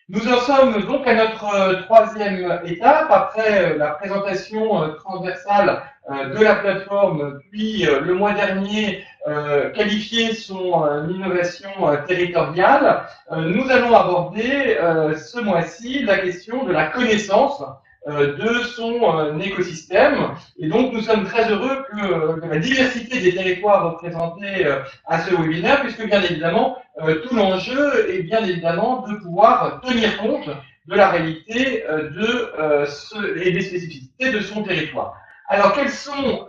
Nous en sommes donc à notre troisième étape, après la présentation transversale de la plateforme, puis le mois dernier qualifier son innovation territoriale. Nous allons aborder ce mois-ci la question de la connaissance de son écosystème. Et donc, nous sommes très heureux que la diversité des territoires représentés à ce webinaire, puisque bien évidemment, tout l'enjeu est bien évidemment de pouvoir tenir compte de la réalité et des spécificités de son territoire. Alors, quelles sont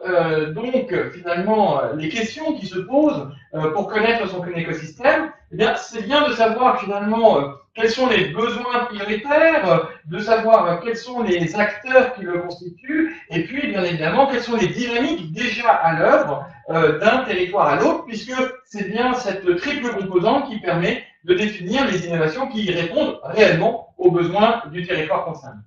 donc finalement les questions qui se posent pour connaître son écosystème? Eh bien, c'est bien de savoir finalement quels sont les besoins prioritaires, de savoir quels sont les acteurs qui le constituent, et puis bien évidemment quelles sont les dynamiques déjà à l'œuvre d'un territoire à l'autre, puisque c'est bien cette triple composante qui permet de définir les innovations qui répondent réellement aux besoins du territoire concerné.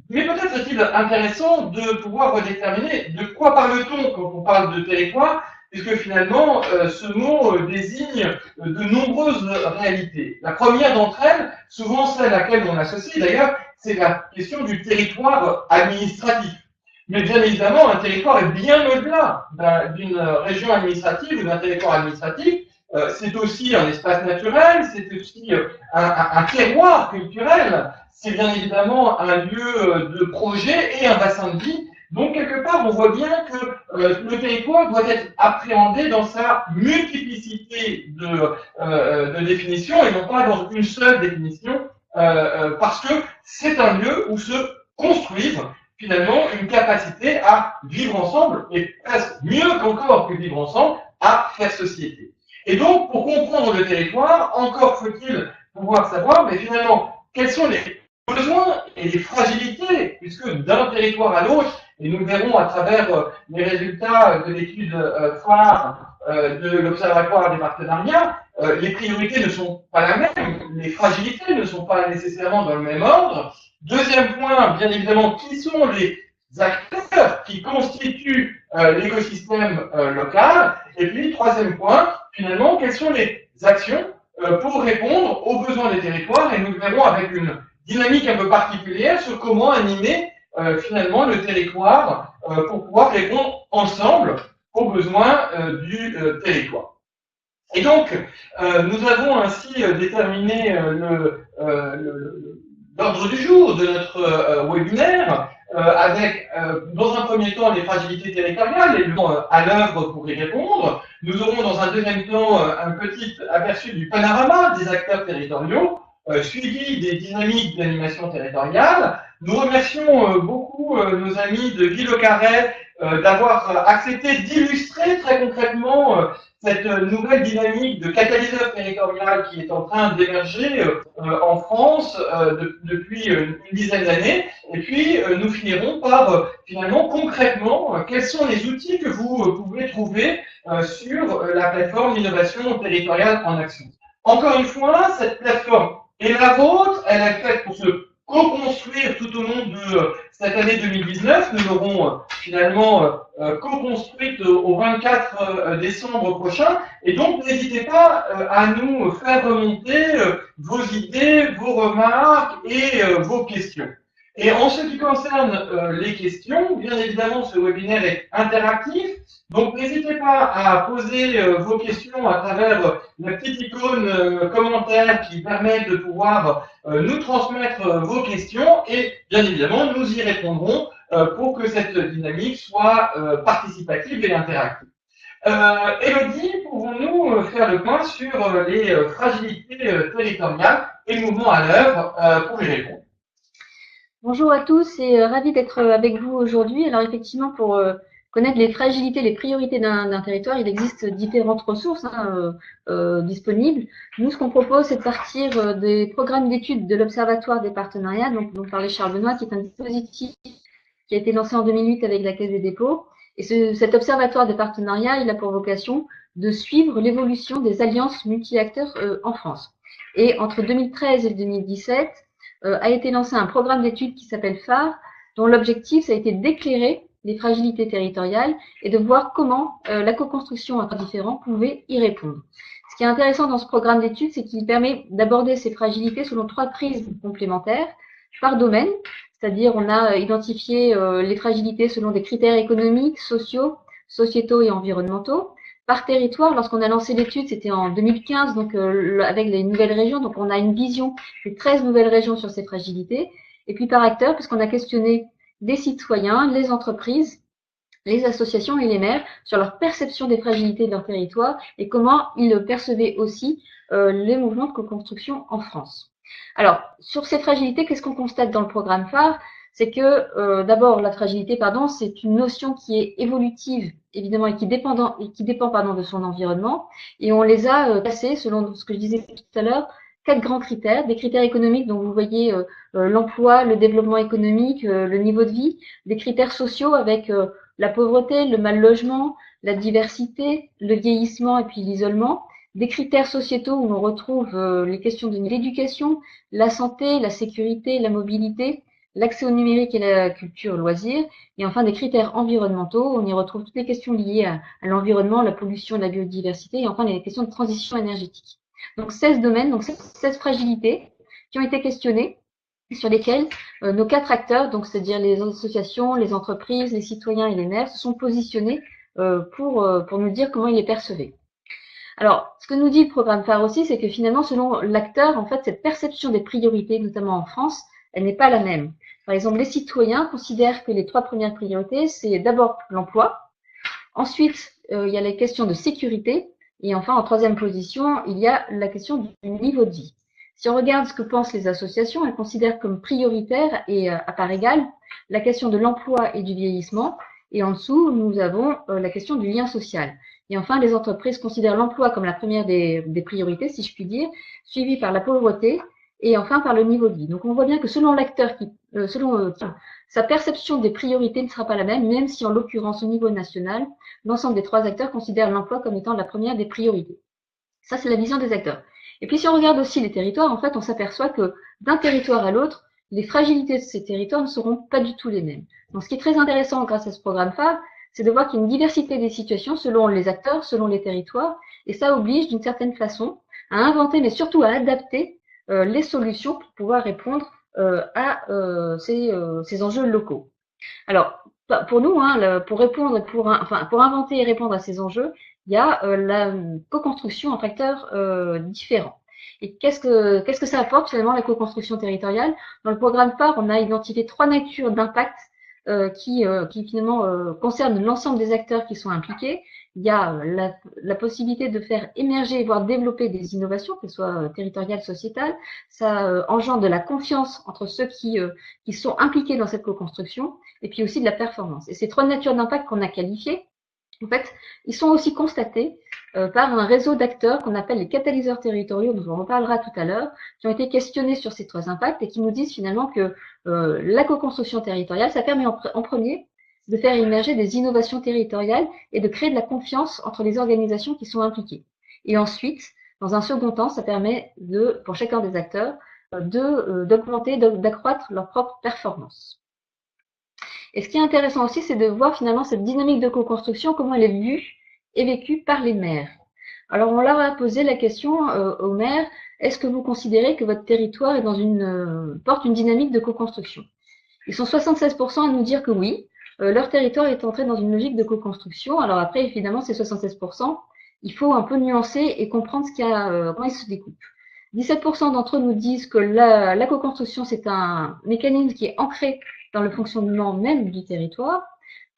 Mais peut-être est-il intéressant de pouvoir redéterminer de quoi parle-t-on quand on parle de territoire, puisque finalement, ce mot désigne de nombreuses réalités. La première d'entre elles, souvent celle à laquelle on associe d'ailleurs, c'est la question du territoire administratif. Mais bien évidemment, un territoire est bien au-delà d'une région administrative ou d'un territoire administratif. C'est aussi un espace naturel, c'est aussi un terroir culturel, c'est bien évidemment un lieu de projet et un bassin de vie. Donc, quelque part, on voit bien que le territoire doit être appréhendé dans sa multiplicité de définitions et non pas dans une seule définition, parce que c'est un lieu où se construisent finalement une capacité à vivre ensemble et presque mieux qu'encore que vivre ensemble, à faire société. Et donc, pour comprendre le territoire, encore faut-il pouvoir savoir, mais finalement, quels sont les besoins et les fragilités, puisque d'un territoire à l'autre, et nous verrons à travers les résultats de l'étude phare de l'Observatoire des partenariats, les priorités ne sont pas la même, les fragilités ne sont pas nécessairement dans le même ordre. Deuxième point, bien évidemment, qui sont les acteurs qui constituent l'écosystème local. Et puis, troisième point, finalement, quelles sont les actions pour répondre aux besoins des territoires. Et nous verrons avec une dynamique un peu particulière sur comment animer finalement le territoire pour pouvoir répondre ensemble aux besoins du territoire. Et donc, nous avons ainsi déterminé l'ordre du jour de notre webinaire, avec, dans un premier temps, les fragilités territoriales, et à l'œuvre pour y répondre. Nous aurons dans un deuxième temps un petit aperçu du panorama des acteurs territoriaux, suivi des dynamiques d'animation territoriale. Nous remercions beaucoup nos amis de Ville au Carré d'avoir accepté d'illustrer très concrètement cette nouvelle dynamique de catalyseur territorial qui est en train d'émerger en France depuis une dizaine d'années. Et puis, nous finirons par, finalement, concrètement, quels sont les outils que vous pouvez trouver sur la plateforme d'innovation territoriale en action. Encore une fois, cette plateforme est la vôtre, elle est faite pour se co-construire tout au long de cette année 2019. Nous l'aurons finalement co-construite au 24 décembre prochain. Et donc, n'hésitez pas à nous faire remonter vos idées, vos remarques et vos questions. Et en ce qui concerne les questions, bien évidemment, ce webinaire est interactif. Donc, n'hésitez pas à poser vos questions à travers la petite icône commentaire qui permet de pouvoir nous transmettre vos questions et, bien évidemment, nous y répondrons pour que cette dynamique soit participative et interactive. Elodie, pouvons-nous faire le point sur les fragilités territoriales et le mouvement à l'œuvre pour y répondre? Bonjour à tous et ravi d'être avec vous aujourd'hui. Alors effectivement, pour connaître les fragilités, les priorités d'un territoire, il existe différentes ressources disponibles. Nous, ce qu'on propose, c'est de partir des programmes d'études de l'Observatoire des partenariats, donc dont parlait Charles Benoît, qui est un dispositif qui a été lancé en 2008 avec la Caisse des dépôts. Et cet Observatoire des partenariats, il a pour vocation de suivre l'évolution des alliances multi-acteurs en France. Et entre 2013 et 2017, a été lancé un programme d'études qui s'appelle phare, dont l'objectif, ça a été d'éclairer les fragilités territoriales et de voir comment la co-construction entre différents pouvait y répondre. Ce qui est intéressant dans ce programme d'études, c'est qu'il permet d'aborder ces fragilités selon 3 prismes complémentaires par domaine, c'est-à-dire on a identifié les fragilités selon des critères économiques, sociaux, sociétaux et environnementaux. Par territoire, lorsqu'on a lancé l'étude, c'était en 2015, donc avec les nouvelles régions, donc on a une vision des 13 nouvelles régions sur ces fragilités. Et puis par acteur, puisqu'on a questionné des citoyens, les entreprises, les associations et les maires sur leur perception des fragilités de leur territoire et comment ils percevaient aussi les mouvements de co-construction en France. Alors, sur ces fragilités, qu'est-ce qu'on constate dans le programme phare? C'est que d'abord, la fragilité, c'est une notion qui est évolutive, évidemment, et qui dépend de son environnement. Et on les a classés, selon ce que je disais tout à l'heure, 4 grands critères. Des critères économiques, dont vous voyez l'emploi, le développement économique, le niveau de vie. Des critères sociaux avec la pauvreté, le mal logement, la diversité, le vieillissement et puis l'isolement. Des critères sociétaux où l'on retrouve les questions de l'éducation, la santé, la sécurité, la mobilité, l'accès au numérique et la culture loisir. Et enfin, des critères environnementaux, on y retrouve toutes les questions liées à l'environnement, la pollution et la biodiversité, et enfin les questions de transition énergétique. Donc 16 domaines, donc 16 fragilités qui ont été questionnées, sur lesquelles nos 4 acteurs, donc c'est-à-dire les associations, les entreprises, les citoyens et les maires, se sont positionnés pour nous dire comment ils les percevaient. Alors, ce que nous dit le programme phare aussi, c'est que finalement, selon l'acteur, en fait, cette perception des priorités, notamment en France, elle n'est pas la même. Par exemple, les citoyens considèrent que les 3 premières priorités, c'est d'abord l'emploi. Ensuite, il y a les questions de sécurité. Et enfin, en 3e position, il y a la question du niveau de vie. Si on regarde ce que pensent les associations, elles considèrent comme prioritaire et à part égale la question de l'emploi et du vieillissement. Et en dessous, nous avons la question du lien social. Et enfin, les entreprises considèrent l'emploi comme la première des priorités, si je puis dire, suivie par la pauvreté et enfin par le niveau de vie. Donc on voit bien que selon l'acteur, sa perception des priorités ne sera pas la même si en l'occurrence au niveau national, l'ensemble des 3 acteurs considèrent l'emploi comme étant la première des priorités. Ça, c'est la vision des acteurs. Et puis si on regarde aussi les territoires, en fait, on s'aperçoit que d'un territoire à l'autre, les fragilités de ces territoires ne seront pas du tout les mêmes. Donc ce qui est très intéressant grâce à ce programme phare, c'est de voir qu'il y a une diversité des situations selon les acteurs, selon les territoires, et ça oblige d'une certaine façon à inventer, mais surtout à adapter les solutions pour pouvoir répondre à ces enjeux locaux. Alors, pour nous, pour répondre, pour inventer et répondre à ces enjeux, il y a la co-construction en facteurs différents. Et qu'est-ce que ça apporte finalement la co-construction territoriale? Dans le programme phare, on a identifié 3 natures d'impact qui finalement concernent l'ensemble des acteurs qui sont impliqués. Il y a la possibilité de faire émerger, voire développer des innovations, qu'elles soient territoriales, sociétales. Ça engendre de la confiance entre ceux qui sont impliqués dans cette co-construction, et puis aussi de la performance. Et ces 3 natures d'impact qu'on a qualifiées, en fait, ils sont aussi constatés par un réseau d'acteurs qu'on appelle les catalyseurs territoriaux, dont on reparlera tout à l'heure, qui ont été questionnés sur ces 3 impacts et qui nous disent finalement que la co-construction territoriale, ça permet en premier de faire émerger des innovations territoriales et de créer de la confiance entre les organisations qui sont impliquées. Et ensuite, dans un second temps, ça permet pour chacun des acteurs d'augmenter, d'accroître leur propre performance. Et ce qui est intéressant aussi, c'est de voir finalement cette dynamique de co-construction, comment elle est vue et vécue par les maires. Alors, on leur a posé la question aux maires, est-ce que vous considérez que votre territoire est porte une dynamique de co-construction? Ils sont 76% à nous dire que oui, leur territoire est entré dans une logique de co-construction. Alors après, évidemment, ces 76%, il faut un peu nuancer et comprendre comment ils se découpent. 17% d'entre eux nous disent que la co-construction, c'est un mécanisme qui est ancré dans le fonctionnement même du territoire.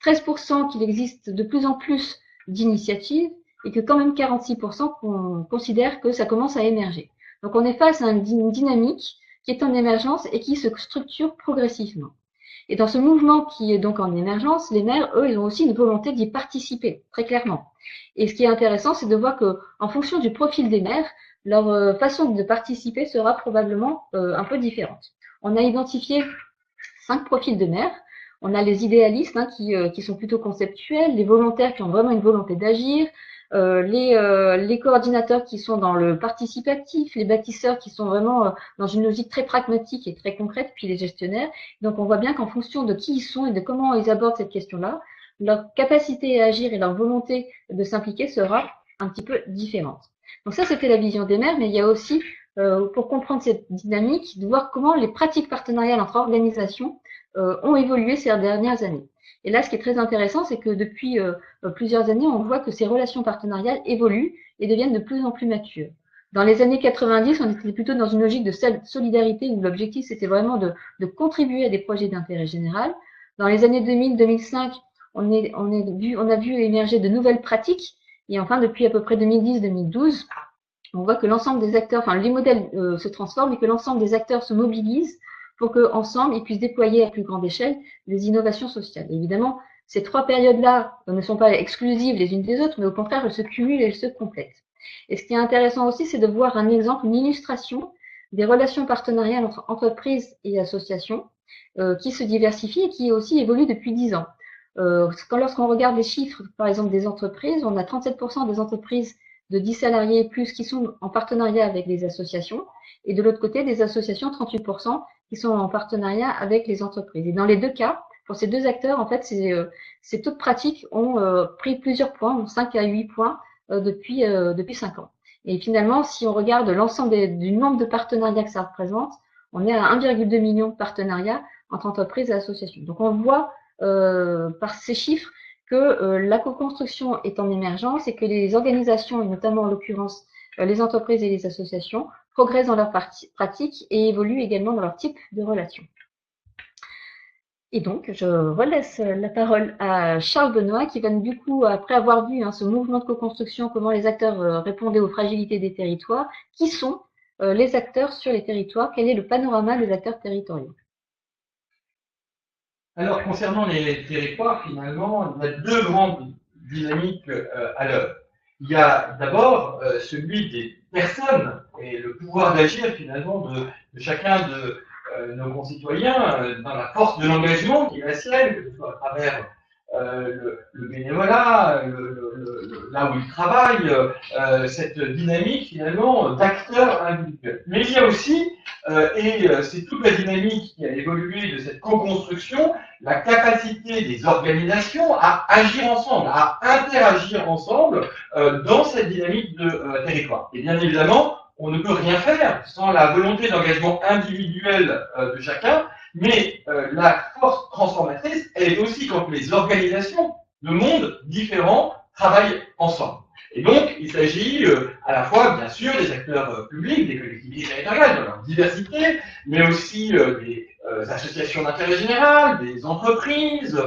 13% qu'il existe de plus en plus d'initiatives et que quand même 46% considèrent que ça commence à émerger. Donc on est face à une dynamique qui est en émergence et qui se structure progressivement. Et dans ce mouvement qui est donc en émergence, les maires, eux, ils ont aussi une volonté d'y participer, très clairement. Et ce qui est intéressant, c'est de voir que, en fonction du profil des maires, leur façon de participer sera probablement un peu différente. On a identifié 5 profils de maires. On a les idéalistes qui sont plutôt conceptuels, les volontaires qui ont vraiment une volonté d'agir, les coordinateurs qui sont dans le participatif, les bâtisseurs qui sont vraiment dans une logique très pragmatique et très concrète, puis les gestionnaires. Donc on voit bien qu'en fonction de qui ils sont et de comment ils abordent cette question-là, leur capacité à agir et leur volonté de s'impliquer sera un petit peu différente. Donc ça, c'était la vision des maires, mais il y a aussi, pour comprendre cette dynamique, de voir comment les pratiques partenariales entre organisations ont évolué ces dernières années. Et là, ce qui est très intéressant, c'est que depuis plusieurs années, on voit que ces relations partenariales évoluent et deviennent de plus en plus matures. Dans les années 90, on était plutôt dans une logique de solidarité où l'objectif, c'était vraiment de contribuer à des projets d'intérêt général. Dans les années 2000-2005, on a vu émerger de nouvelles pratiques. Et enfin, depuis à peu près 2010-2012, on voit que l'ensemble des acteurs, enfin, les modèles se transforment et que l'ensemble des acteurs se mobilisent pour qu'ensemble, ils puissent déployer à plus grande échelle des innovations sociales. Et évidemment, ces trois périodes-là ne sont pas exclusives les unes des autres, mais au contraire, elles se cumulent et elles se complètent. Et ce qui est intéressant aussi, c'est de voir un exemple, une illustration des relations partenariales entre entreprises et associations qui se diversifient et qui aussi évoluent depuis 10 ans. Lorsqu'on regarde les chiffres, par exemple, des entreprises, on a 37% des entreprises de 10 salariés et plus qui sont en partenariat avec les associations, et de l'autre côté, des associations, 38%, qui sont en partenariat avec les entreprises. Et dans les deux cas, pour ces deux acteurs, en fait, ces taux de pratique ont pris plusieurs points, 5 à 8 points depuis 5 ans. Et finalement, si on regarde l'ensemble du nombre de partenariats que ça représente, on est à 1,2 million de partenariats entre entreprises et associations. Donc on voit par ces chiffres que la co-construction est en émergence et que les organisations, et notamment en l'occurrence les entreprises et les associations, progressent dans leur pratique et évoluent également dans leur type de relation. Et donc, je relaisse la parole à Charles Benoît, qui va du coup, après avoir vu ce mouvement de co-construction, comment les acteurs répondaient aux fragilités des territoires, qui sont les acteurs sur les territoires, quel est le panorama des acteurs territoriaux? Alors, concernant les territoires, finalement, il y a deux grandes dynamiques à l'œuvre. Il y a d'abord celui des personnes et le pouvoir d'agir, finalement, de chacun de nos concitoyens dans la force de l'engagement qui est la sienne, que ce soit à travers le bénévolat, là où ils travaillent, cette dynamique finalement d'acteurs individuels. Mais il y a aussi, et c'est toute la dynamique qui a évolué de cette co-construction, la capacité des organisations à agir ensemble, à interagir ensemble dans cette dynamique de territoire. Et bien évidemment, on ne peut rien faire sans la volonté d'engagement individuel de chacun, mais la force transformatrice, elle est aussi quand les organisations de mondes différents travaillent ensemble. Et donc, il s'agit à la fois, bien sûr, des acteurs publics, des collectivités territoriales, dans leur diversité, mais aussi des associations d'intérêt général, des entreprises,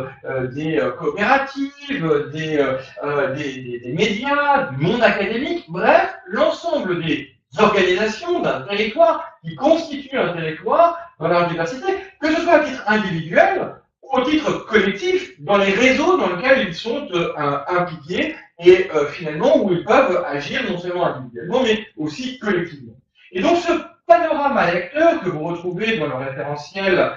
des coopératives, des médias, du monde académique, bref, l'ensemble des organisations d'un territoire qui constituent un territoire dans leur diversité, que ce soit à titre individuel ou au titre collectif, dans les réseaux dans lesquels ils sont impliqués et finalement où ils peuvent agir non seulement individuellement mais aussi collectivement. Et donc ce panorama d'acteurs que vous retrouvez dans le référentiel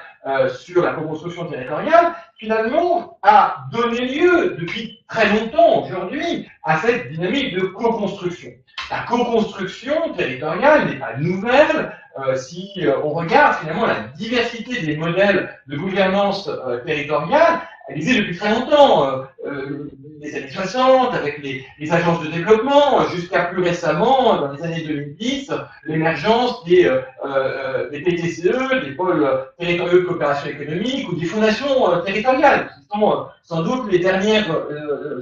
sur la co-construction territoriale, finalement, a donné lieu depuis très longtemps aujourd'hui à cette dynamique de co-construction. La co-construction territoriale n'est pas nouvelle si on regarde finalement la diversité des modèles de gouvernance territoriale. Elle existe depuis très longtemps, les années 60, avec les agences de développement, jusqu'à plus récemment, dans les années 2010, l'émergence des PTCE, des pôles territoriaux de coopération économique, ou des fondations territoriales, qui sont sans doute les dernières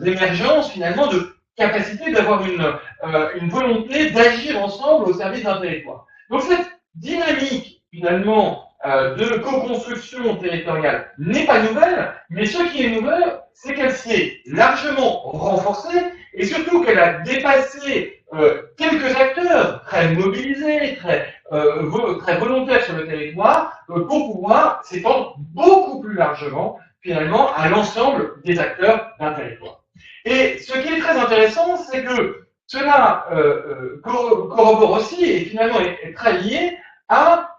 émergences finalement de capacité d'avoir une volonté d'agir ensemble au service d'un territoire. Donc cette dynamique finalement de co-construction territoriale n'est pas nouvelle, mais ce qui est nouvel, c'est qu'elle s'est largement renforcée et surtout qu'elle a dépassé quelques acteurs très mobilisés, très volontaires sur le territoire pour pouvoir s'étendre beaucoup plus largement finalement à l'ensemble des acteurs d'un territoire. Et ce qui est très intéressant, c'est que cela corrobore aussi et finalement est très lié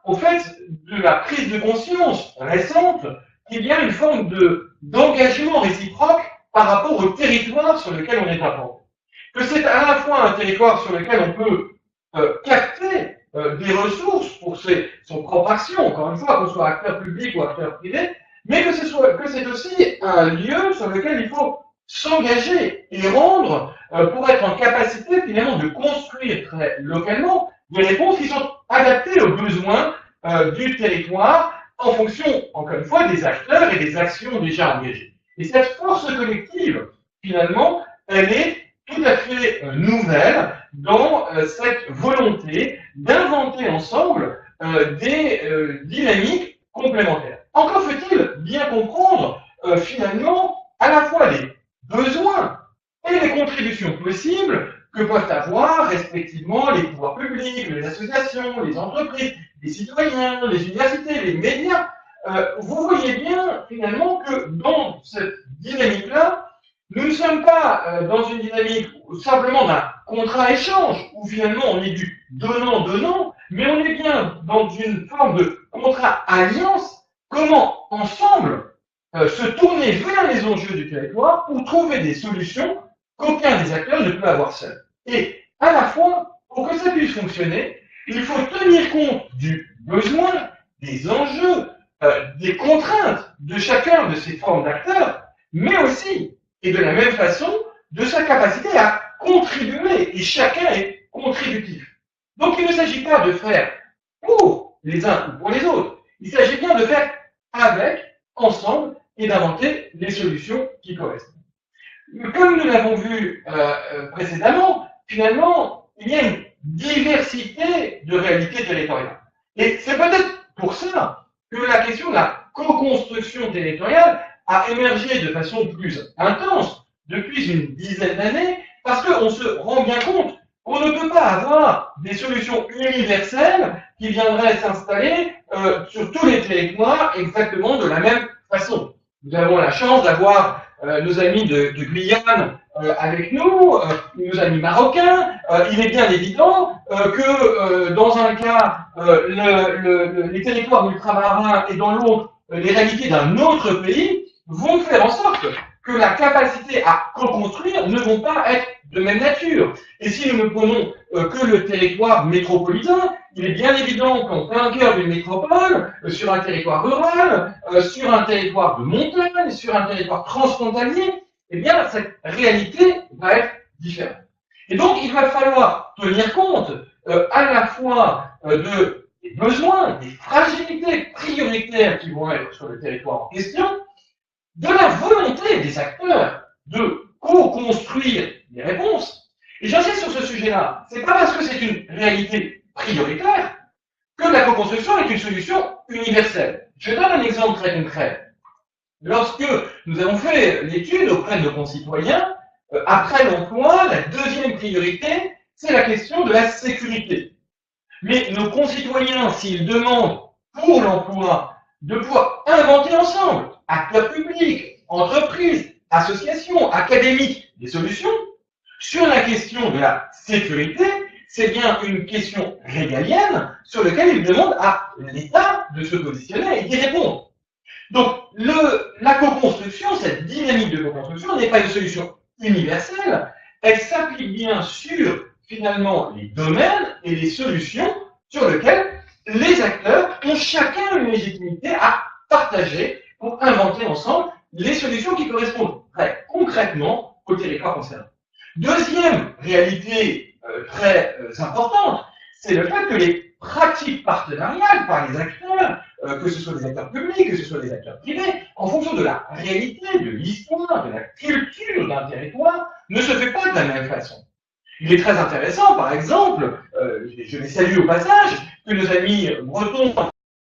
au fait de la prise de conscience récente qu'il y a une forme d'engagement réciproque par rapport au territoire sur lequel on est implanté. que c'est à la fois un territoire sur lequel on peut capter des ressources pour son propre action, encore une fois, qu'on soit acteur public ou acteur privé, mais que c'est aussi un lieu sur lequel il faut s'engager et rendre pour être en capacité finalement de construire très localement des réponses qui sont adaptées aux besoins du territoire en fonction, encore une fois, des acteurs et des actions déjà engagées. Et cette force collective, finalement, elle est tout à fait nouvelle dans cette volonté d'inventer ensemble des dynamiques complémentaires. Encore faut-il bien comprendre finalement à la fois les besoins et les contributions possibles que peuvent avoir respectivement les pouvoirs publics, les associations, les entreprises, les citoyens, les universités, les médias. Vous voyez bien finalement que dans cette dynamique-là, nous ne sommes pas dans une dynamique simplement d'un contrat-échange, où finalement on est du donnant-donnant, mais on est bien dans une forme de contrat-alliance. Comment ensemble se tourner vers les enjeux du territoire pour trouver des solutions qu'aucun des acteurs ne peut avoir seul. Et à la fois, pour que ça puisse fonctionner, il faut tenir compte du besoin, des enjeux, des contraintes de chacun de ces formes d'acteurs, mais aussi, et de la même façon, de sa capacité à contribuer, et chacun est contributif. Donc il ne s'agit pas de faire pour les uns ou pour les autres, il s'agit bien de faire avec, ensemble, et d'inventer les solutions qui correspondent. Comme nous l'avons vu précédemment, finalement, il y a une diversité de réalités territoriales. Et c'est peut-être pour ça que la question de la co-construction territoriale a émergé de façon plus intense depuis une dizaine d'années, parce qu'on se rend bien compte qu'on ne peut pas avoir des solutions universelles qui viendraient s'installer sur tous les territoires exactement de la même façon. Nous avons la chance d'avoir nos amis de Guyane avec nous, nos amis marocains. Il est bien évident que dans un cas, les territoires ultramarins et dans l'autre, les réalités d'un autre pays vont faire en sorte que la capacité à co-construire ne vont pas être de même nature. Et si nous ne prenons que le territoire métropolitain, il est bien évident qu'en plein cœur d'une métropole, sur un territoire rural, sur un territoire de montagne, sur un territoire transfrontalier, eh bien, cette réalité va être différente. Et donc, il va falloir tenir compte à la fois des besoins, des fragilités prioritaires qui vont être sur le territoire en question, de la volonté des acteurs de co-construire des réponses. Et j'insiste sur ce sujet-là. C'est pas parce que c'est une réalité prioritaire que la co-construction est une solution universelle. Je donne un exemple très concret. Lorsque nous avons fait l'étude auprès de nos concitoyens, après l'emploi, la deuxième priorité, c'est la question de la sécurité. Mais nos concitoyens, s'ils demandent pour l'emploi de pouvoir inventer ensemble, acteurs publics, entreprises, associations, académiques, des solutions, sur la question de la sécurité, c'est bien une question régalienne sur laquelle ils demandent à l'État de se positionner et d'y répondre. Donc, la co-construction, cette dynamique de co-construction n'est pas une solution universelle, elle s'applique bien sur, finalement, les domaines et les solutions sur lesquels les acteurs ont chacun une légitimité à partager pour inventer ensemble les solutions qui correspondent très concrètement au territoire concerné. Deuxième réalité très importante, c'est le fait que les pratiques partenariales par les acteurs, que ce soit des acteurs publics, que ce soit des acteurs privés, en fonction de la réalité, de l'histoire, de la culture d'un territoire, ne se fait pas de la même façon. Il est très intéressant, par exemple, je les salue au passage, que nos amis bretons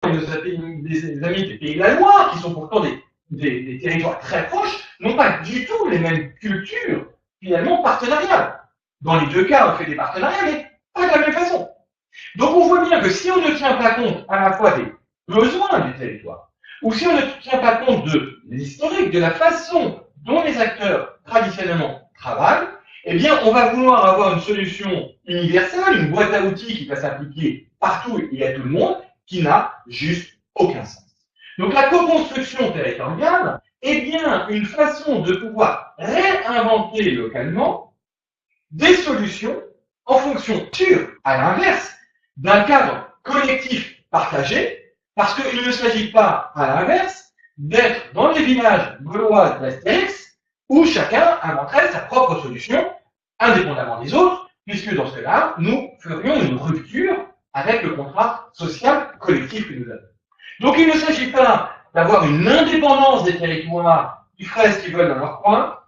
et nos amis des Pays de la Loire, qui sont pourtant des territoires très proches, n'ont pas du tout les mêmes cultures, finalement, partenariales. Dans les deux cas, on fait des partenariats, mais pas de la même façon. Donc on voit bien que si on ne tient pas compte à la fois des besoins du territoire, ou si on ne tient pas compte de l'historique, de la façon dont les acteurs traditionnellement travaillent, eh bien, on va vouloir avoir une solution universelle, une boîte à outils qui va s'appliquer partout et à tout le monde, qui n'a juste aucun sens. Donc la co-construction territoriale est bien une façon de pouvoir réinventer localement des solutions en fonction pure, à l'inverse, d'un cadre collectif partagé, parce qu'il ne s'agit pas, à l'inverse, d'être dans les villages gaulois d'Astérix, où chacun inventerait sa propre solution, indépendamment des autres, puisque dans ce cas-là, nous ferions une rupture avec le contrat social collectif que nous avons. Donc il ne s'agit pas d'avoir une indépendance des territoires qui feraient ce qu'ils veulent dans leur coin.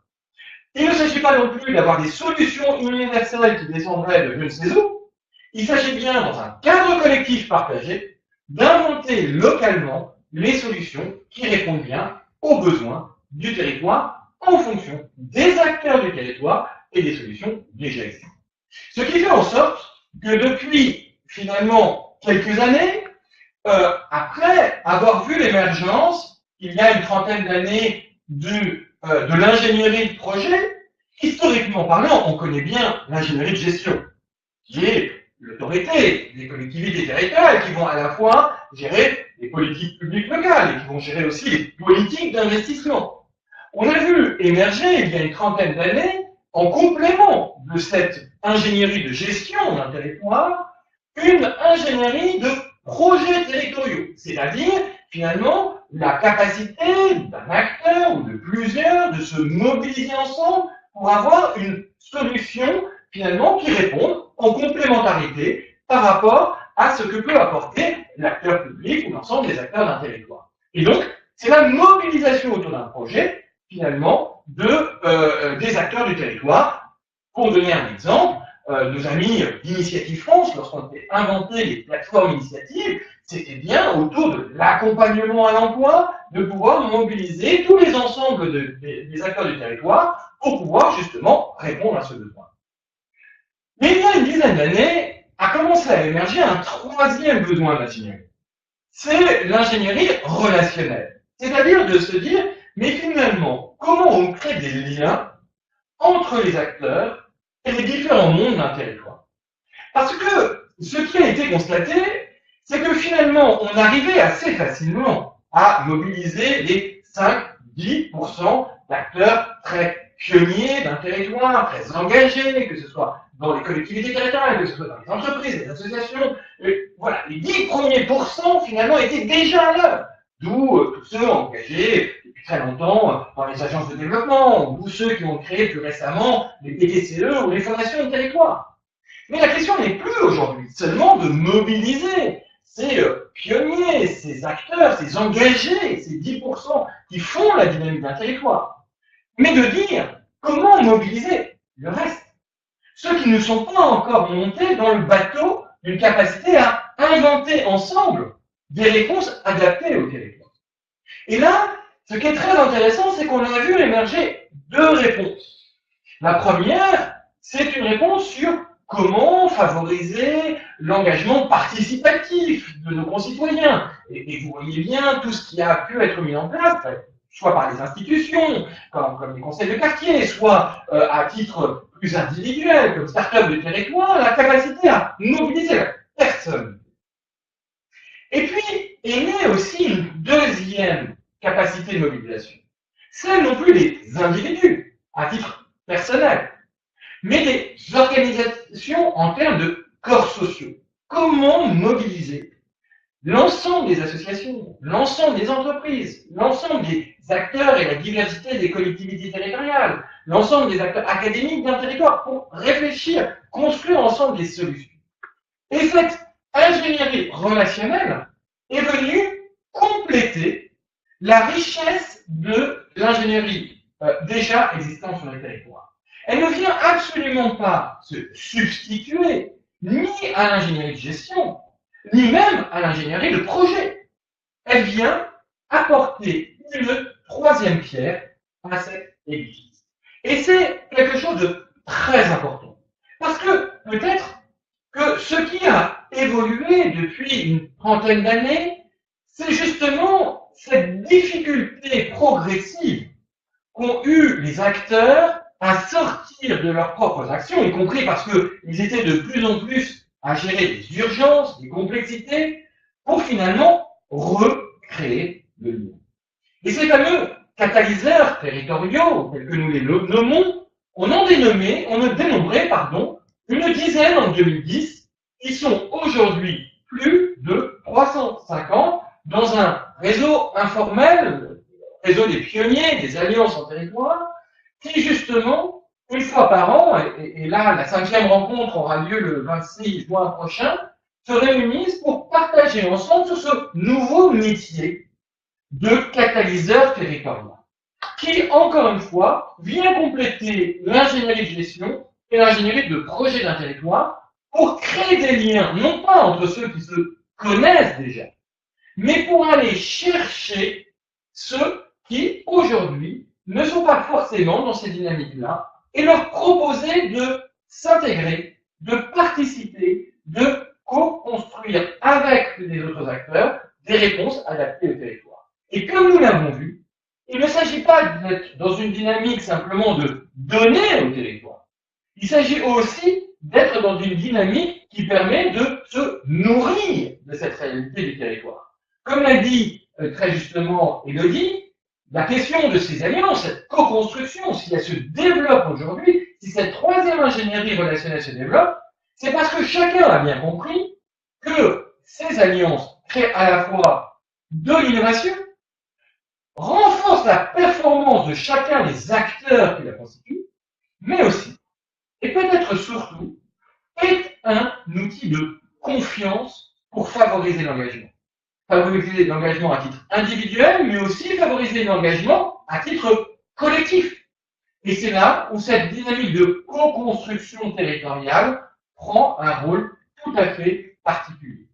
Il ne s'agit pas non plus d'avoir des solutions universelles qui descendraient de je ne sais où. Il s'agit bien, dans un cadre collectif partagé, d'inventer localement les solutions qui répondent bien aux besoins du territoire en fonction des acteurs du territoire et des solutions déjà existantes. Ce qui fait en sorte que depuis finalement quelques années, après avoir vu l'émergence, il y a une trentaine d'années, de l'ingénierie de projet, historiquement parlant, on connaît bien l'ingénierie de gestion, qui est l'autorité des collectivités territoriales qui vont à la fois gérer les politiques publiques locales et qui vont gérer aussi les politiques d'investissement. On a vu émerger, il y a une trentaine d'années, en complément de cette ingénierie de gestion d'un territoire, une ingénierie de projets territoriaux, c'est-à-dire finalement la capacité d'un acteur ou de plusieurs de se mobiliser ensemble pour avoir une solution finalement qui réponde en complémentarité par rapport à ce que peut apporter l'acteur public ou l'ensemble des acteurs d'un territoire. Et donc, c'est la mobilisation autour d'un projet finalement des acteurs du territoire. Pour donner un exemple, nos amis d'Initiative France, lorsqu'on a inventé les plateformes initiatives, c'était bien autour de l'accompagnement à l'emploi, de pouvoir mobiliser tous les ensembles des acteurs du territoire pour pouvoir justement répondre à ce besoin. Mais il y a une dizaine d'années, a commencé à émerger un troisième besoin d'ingénierie. C'est l'ingénierie relationnelle. C'est-à-dire de se dire, mais finalement, comment on crée des liens entre les acteurs et les différents mondes d'un territoire. Parce que ce qui a été constaté, c'est que finalement, on arrivait assez facilement à mobiliser les 5-10% d'acteurs très pionniers d'un territoire, très engagés, que ce soit dans les collectivités territoriales, que ce soit dans les entreprises, les associations. Voilà, les 10 premiers pourcents, finalement, étaient déjà à l'heure. D'où tous ceux engagés depuis très longtemps dans les agences de développement, ou ceux qui ont créé plus récemment les PDCE ou les fondations de territoire. Mais la question n'est plus aujourd'hui seulement de mobiliser ces pionniers, ces acteurs, ces engagés, ces 10% qui font la dynamique d'un territoire, mais de dire comment mobiliser le reste. Ceux qui ne sont pas encore montés dans le bateau d'une capacité à inventer ensemble des réponses adaptées au territoire. Et là, ce qui est très intéressant, c'est qu'on a vu émerger deux réponses. La première, c'est une réponse sur comment favoriser l'engagement participatif de nos concitoyens. Et vous voyez bien tout ce qui a pu être mis en place, soit par les institutions, comme les conseils de quartier, soit à titre plus individuel, comme start-up de territoire, la capacité à mobiliser la personne. Et puis, est née aussi une deuxième capacité de mobilisation. Celle non plus des individus, à titre personnel, mais des organisations en termes de corps sociaux. Comment mobiliser l'ensemble des associations, l'ensemble des entreprises, l'ensemble des acteurs et la diversité des collectivités territoriales, l'ensemble des acteurs académiques d'un territoire pour réfléchir, construire ensemble des solutions. Et cette ingénierie relationnelle est venue compléter la richesse de l'ingénierie déjà existante sur les territoires. Elle ne vient absolument pas se substituer ni à l'ingénierie de gestion, ni même à l'ingénierie de projet. Elle vient apporter une troisième pierre à cet édifice. Et c'est quelque chose de très important. Parce que peut-être que ce qui a évolué depuis une trentaine d'années, c'est justement cette difficulté progressive qu'ont eu les acteurs à sortir de leurs propres actions, y compris parce qu'ils étaient de plus en plus à gérer des urgences, des complexités, pour finalement recréer le lien. Et ces fameux catalyseurs territoriaux, tels que nous les nommons, On a dénombré, une dizaine en 2010, qui sont aujourd'hui plus de 350 dans un réseau informel, réseau des pionniers, des alliances en territoire, qui justement, une fois par an, et là, la 5e rencontre aura lieu le 26 juin prochain, se réunissent pour partager ensemble sur ce nouveau métier de catalyseur territorial, qui, encore une fois, vient compléter l'ingénierie de gestion et l'ingénierie de projet d'un territoire pour créer des liens, non pas entre ceux qui se connaissent déjà, mais pour aller chercher ceux qui, aujourd'hui, ne sont pas forcément dans ces dynamiques-là et leur proposer de s'intégrer, de participer, de co-construire avec les autres acteurs des réponses adaptées au territoire. Et comme nous l'avons vu, il ne s'agit pas d'être dans une dynamique simplement de donner au territoire. Il s'agit aussi d'être dans une dynamique qui permet de se nourrir de cette réalité du territoire. Comme l'a dit très justement Élodie, la question de ces alliances, cette co-construction, si elle se développe aujourd'hui, si cette 3e ingénierie relationnelle se développe, c'est parce que chacun a bien compris que ces alliances créent à la fois de l'innovation, renforcent la performance de chacun des acteurs qui la constituent, mais aussi, et peut-être surtout, est un outil de confiance pour favoriser l'engagement. Favoriser l'engagement à titre individuel, mais aussi favoriser l'engagement à titre collectif. Et c'est là où cette dynamique de co-construction territoriale prend un rôle tout à fait particulier.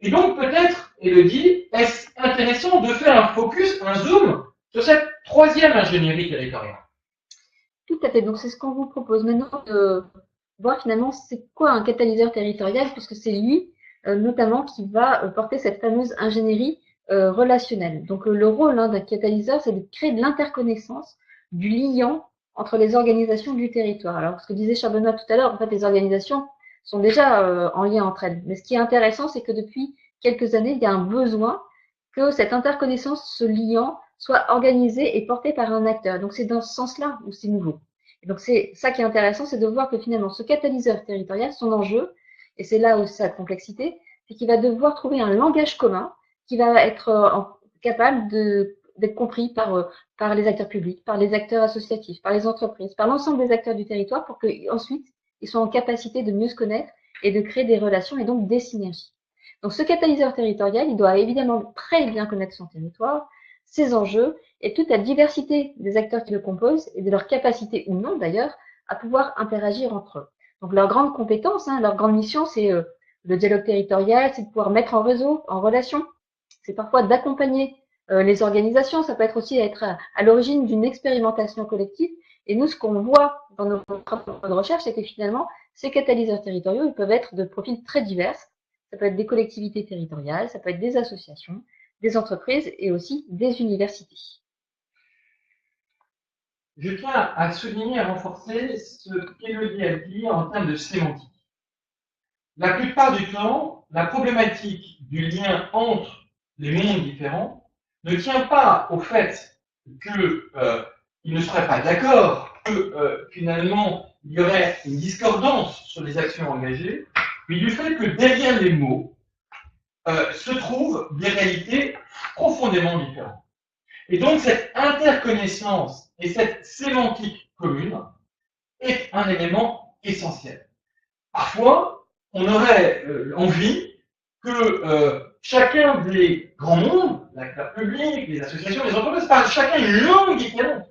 Et donc peut-être, Élodie, est-ce intéressant de faire un focus, un zoom sur cette 3e ingénierie territoriale? Tout à fait. Donc, c'est ce qu'on vous propose maintenant de voir finalement c'est quoi un catalyseur territorial, puisque c'est lui, notamment, qui va porter cette fameuse ingénierie relationnelle. Donc, le rôle d'un catalyseur, c'est de créer de l'interconnaissance, du liant entre les organisations du territoire. Alors, ce que disait Charbonneau tout à l'heure, en fait, les organisations sont déjà en lien entre elles. Mais ce qui est intéressant, c'est que depuis quelques années, il y a un besoin que cette interconnaissance, ce liant, soit organisé et porté par un acteur. Donc, c'est dans ce sens-là où c'est nouveau. Et donc, c'est ça qui est intéressant, c'est de voir que finalement, ce catalyseur territorial, son enjeu, et c'est là où sa complexité, c'est qu'il va devoir trouver un langage commun qui va être capable d'être compris par les acteurs publics, par les acteurs associatifs, par les entreprises, par l'ensemble des acteurs du territoire pour qu'ensuite, ils soient en capacité de mieux se connaître et de créer des relations et donc des synergies. Donc, ce catalyseur territorial, il doit évidemment très bien connaître son territoire, ses enjeux et toute la diversité des acteurs qui le composent et de leur capacité ou non d'ailleurs à pouvoir interagir entre eux. Donc, leur grande compétence, leur grande mission, c'est le dialogue territorial, c'est de pouvoir mettre en réseau, en relation, c'est parfois d'accompagner les organisations, ça peut être aussi être à l'origine d'une expérimentation collective. Et nous, ce qu'on voit dans nos travaux de recherche, c'est que finalement, ces catalyseurs territoriaux, ils peuvent être de profils très divers. Ça peut être des collectivités territoriales, ça peut être des associations, des entreprises et aussi des universités. Je tiens à souligner et à renforcer ce qu'Élodie a dit en termes de sémantique. La plupart du temps, la problématique du lien entre les mondes différents ne tient pas au fait qu'ils ne seraient pas d'accord, que finalement il y aurait une discordance sur les actions engagées, mais du fait que derrière les mots se trouvent des réalités profondément différentes. Et donc cette interconnaissance et cette sémantique commune est un élément essentiel. Parfois, on aurait envie que chacun des grands mondes, l'acteur public, les associations, les entreprises, parlent chacun une langue différente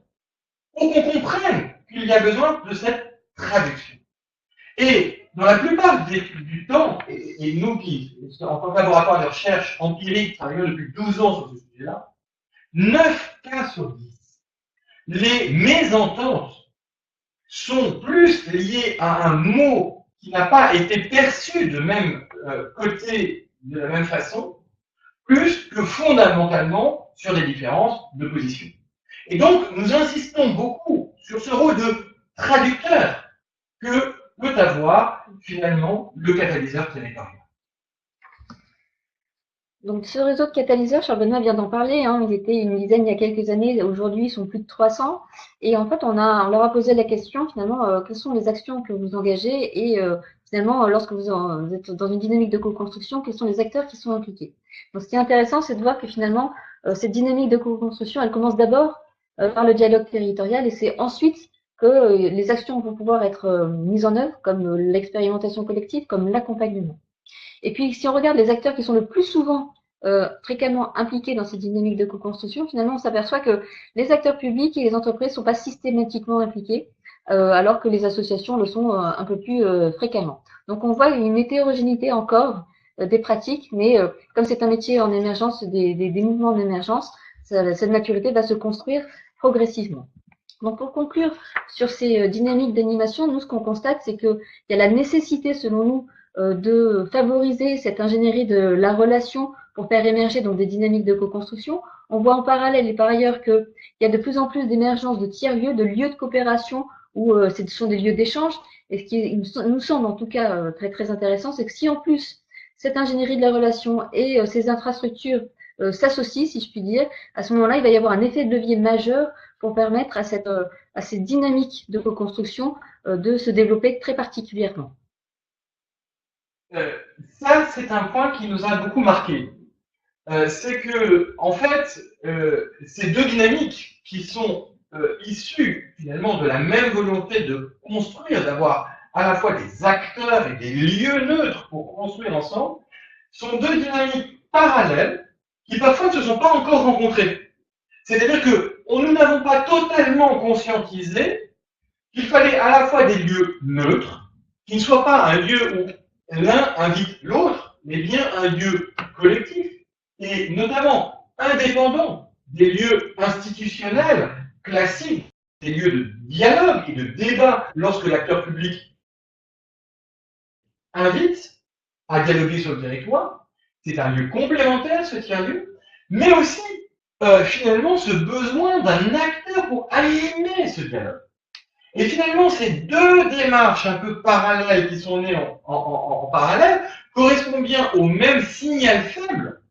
pour qu'on comprenne qu'il y a besoin de cette traduction. Et dans la plupart du temps, et nous qui, en tant que laboratoire de recherche empirique, travaillons depuis 12 ans sur ce sujet-là, 9 cas sur 10, les mésententes sont plus liées à un mot qui n'a pas été perçu de même côté, de la même façon, plus que fondamentalement sur des différences de position. Et donc, nous insistons beaucoup sur ce rôle de traducteur que peut avoir finalement le catalyseur territorial. Donc, ce réseau de catalyseurs, Charles Benoît vient d'en parler, hein, ils étaient une dizaine il y a quelques années, aujourd'hui ils sont plus de 300. Et en fait, on leur a posé la question finalement, quelles sont les actions que vous engagez et finalement, lorsque vous êtes dans une dynamique de co-construction, quels sont les acteurs qui sont impliqués. Donc, ce qui est intéressant, c'est de voir que finalement, cette dynamique de co-construction, elle commence d'abord par le dialogue territorial et c'est ensuite que les actions vont pouvoir être mises en œuvre, comme l'expérimentation collective, comme l'accompagnement. Et puis, si on regarde les acteurs qui sont le plus souvent fréquemment impliqués dans ces dynamiques de co-construction, finalement, on s'aperçoit que les acteurs publics et les entreprises ne sont pas systématiquement impliqués, alors que les associations le sont un peu plus fréquemment. Donc, on voit une hétérogénéité encore des pratiques, mais comme c'est un métier en émergence, des mouvements en émergence, cette maturité va se construire progressivement. Donc, pour conclure sur ces dynamiques d'animation, nous, ce qu'on constate, c'est qu'il y a la nécessité, selon nous, de favoriser cette ingénierie de la relation pour faire émerger donc des dynamiques de co-construction. On voit en parallèle et par ailleurs qu'il y a de plus en plus d'émergence de tiers-lieux, de lieux de coopération où ce sont des lieux d'échange. Et ce qui nous semble en tout cas très très intéressant, c'est que si en plus cette ingénierie de la relation et ces infrastructures s'associent, si je puis dire, à ce moment-là, il va y avoir un effet de levier majeur pour permettre à ces dynamiques de co-construction de se développer très particulièrement. Ça, c'est un point qui nous a beaucoup marqué. C'est que, en fait, ces deux dynamiques qui sont issues finalement de la même volonté de construire, d'avoir à la fois des acteurs et des lieux neutres pour construire ensemble, sont deux dynamiques parallèles qui parfois ne se sont pas encore rencontrées. C'est-à-dire que nous n'avons pas totalement conscientisé qu'il fallait à la fois des lieux neutres, qui ne soient pas un lieu où l'un invite l'autre, mais bien un lieu collectif, et notamment indépendant des lieux institutionnels classiques, des lieux de dialogue et de débat lorsque l'acteur public invite à dialoguer sur le territoire. C'est un lieu complémentaire, ce tiers-lieu, mais aussi finalement ce besoin d'un acteur pour animer ce dialogue. Et finalement, ces deux démarches un peu parallèles qui sont nées en parallèle correspondent bien au même signal faible,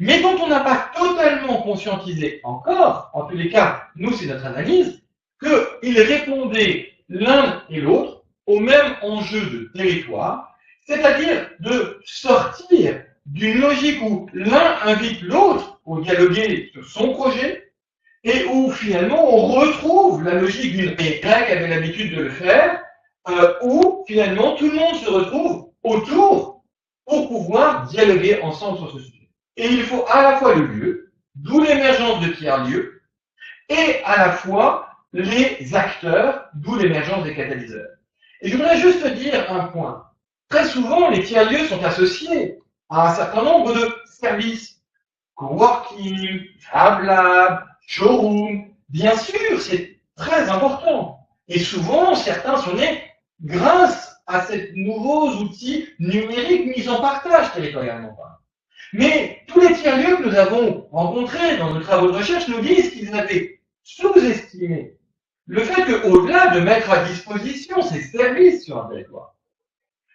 mais dont on n'a pas totalement conscientisé encore, en tous les cas, nous c'est notre analyse, qu'ils répondaient l'un et l'autre au même enjeu de territoire, c'est-à-dire de sortir d'une logique où l'un invite l'autre pour dialoguer sur son projet, et où finalement on retrouve la logique d'une et Grec avait l'habitude de le faire, où finalement tout le monde se retrouve autour pour pouvoir dialoguer ensemble sur ce sujet. Et il faut à la fois le lieu, d'où l'émergence de tiers-lieux, et à la fois les acteurs, d'où l'émergence des catalyseurs. Et je voudrais juste dire un point. Très souvent, les tiers-lieux sont associés à un certain nombre de services. Coworking, Fab Lab, showroom, bien sûr, c'est très important. Et souvent, certains sont nés grâce à ces nouveaux outils numériques mis en partage territorialement. Mais tous les tiers-lieux que nous avons rencontrés dans nos travaux de recherche nous disent qu'ils avaient sous-estimé le fait qu'au-delà de mettre à disposition ces services sur un territoire,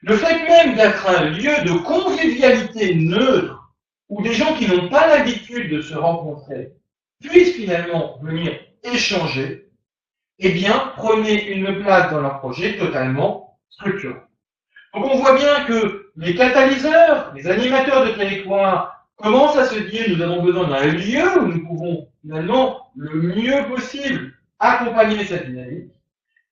le fait même d'être un lieu de convivialité neutre, où des gens qui n'ont pas l'habitude de se rencontrer puissent finalement venir échanger, eh bien, prenez une place dans leur projet totalement structurant. Donc on voit bien que les catalyseurs, les animateurs de territoire commencent à se dire nous avons besoin d'un lieu où nous pouvons finalement le mieux possible accompagner cette dynamique.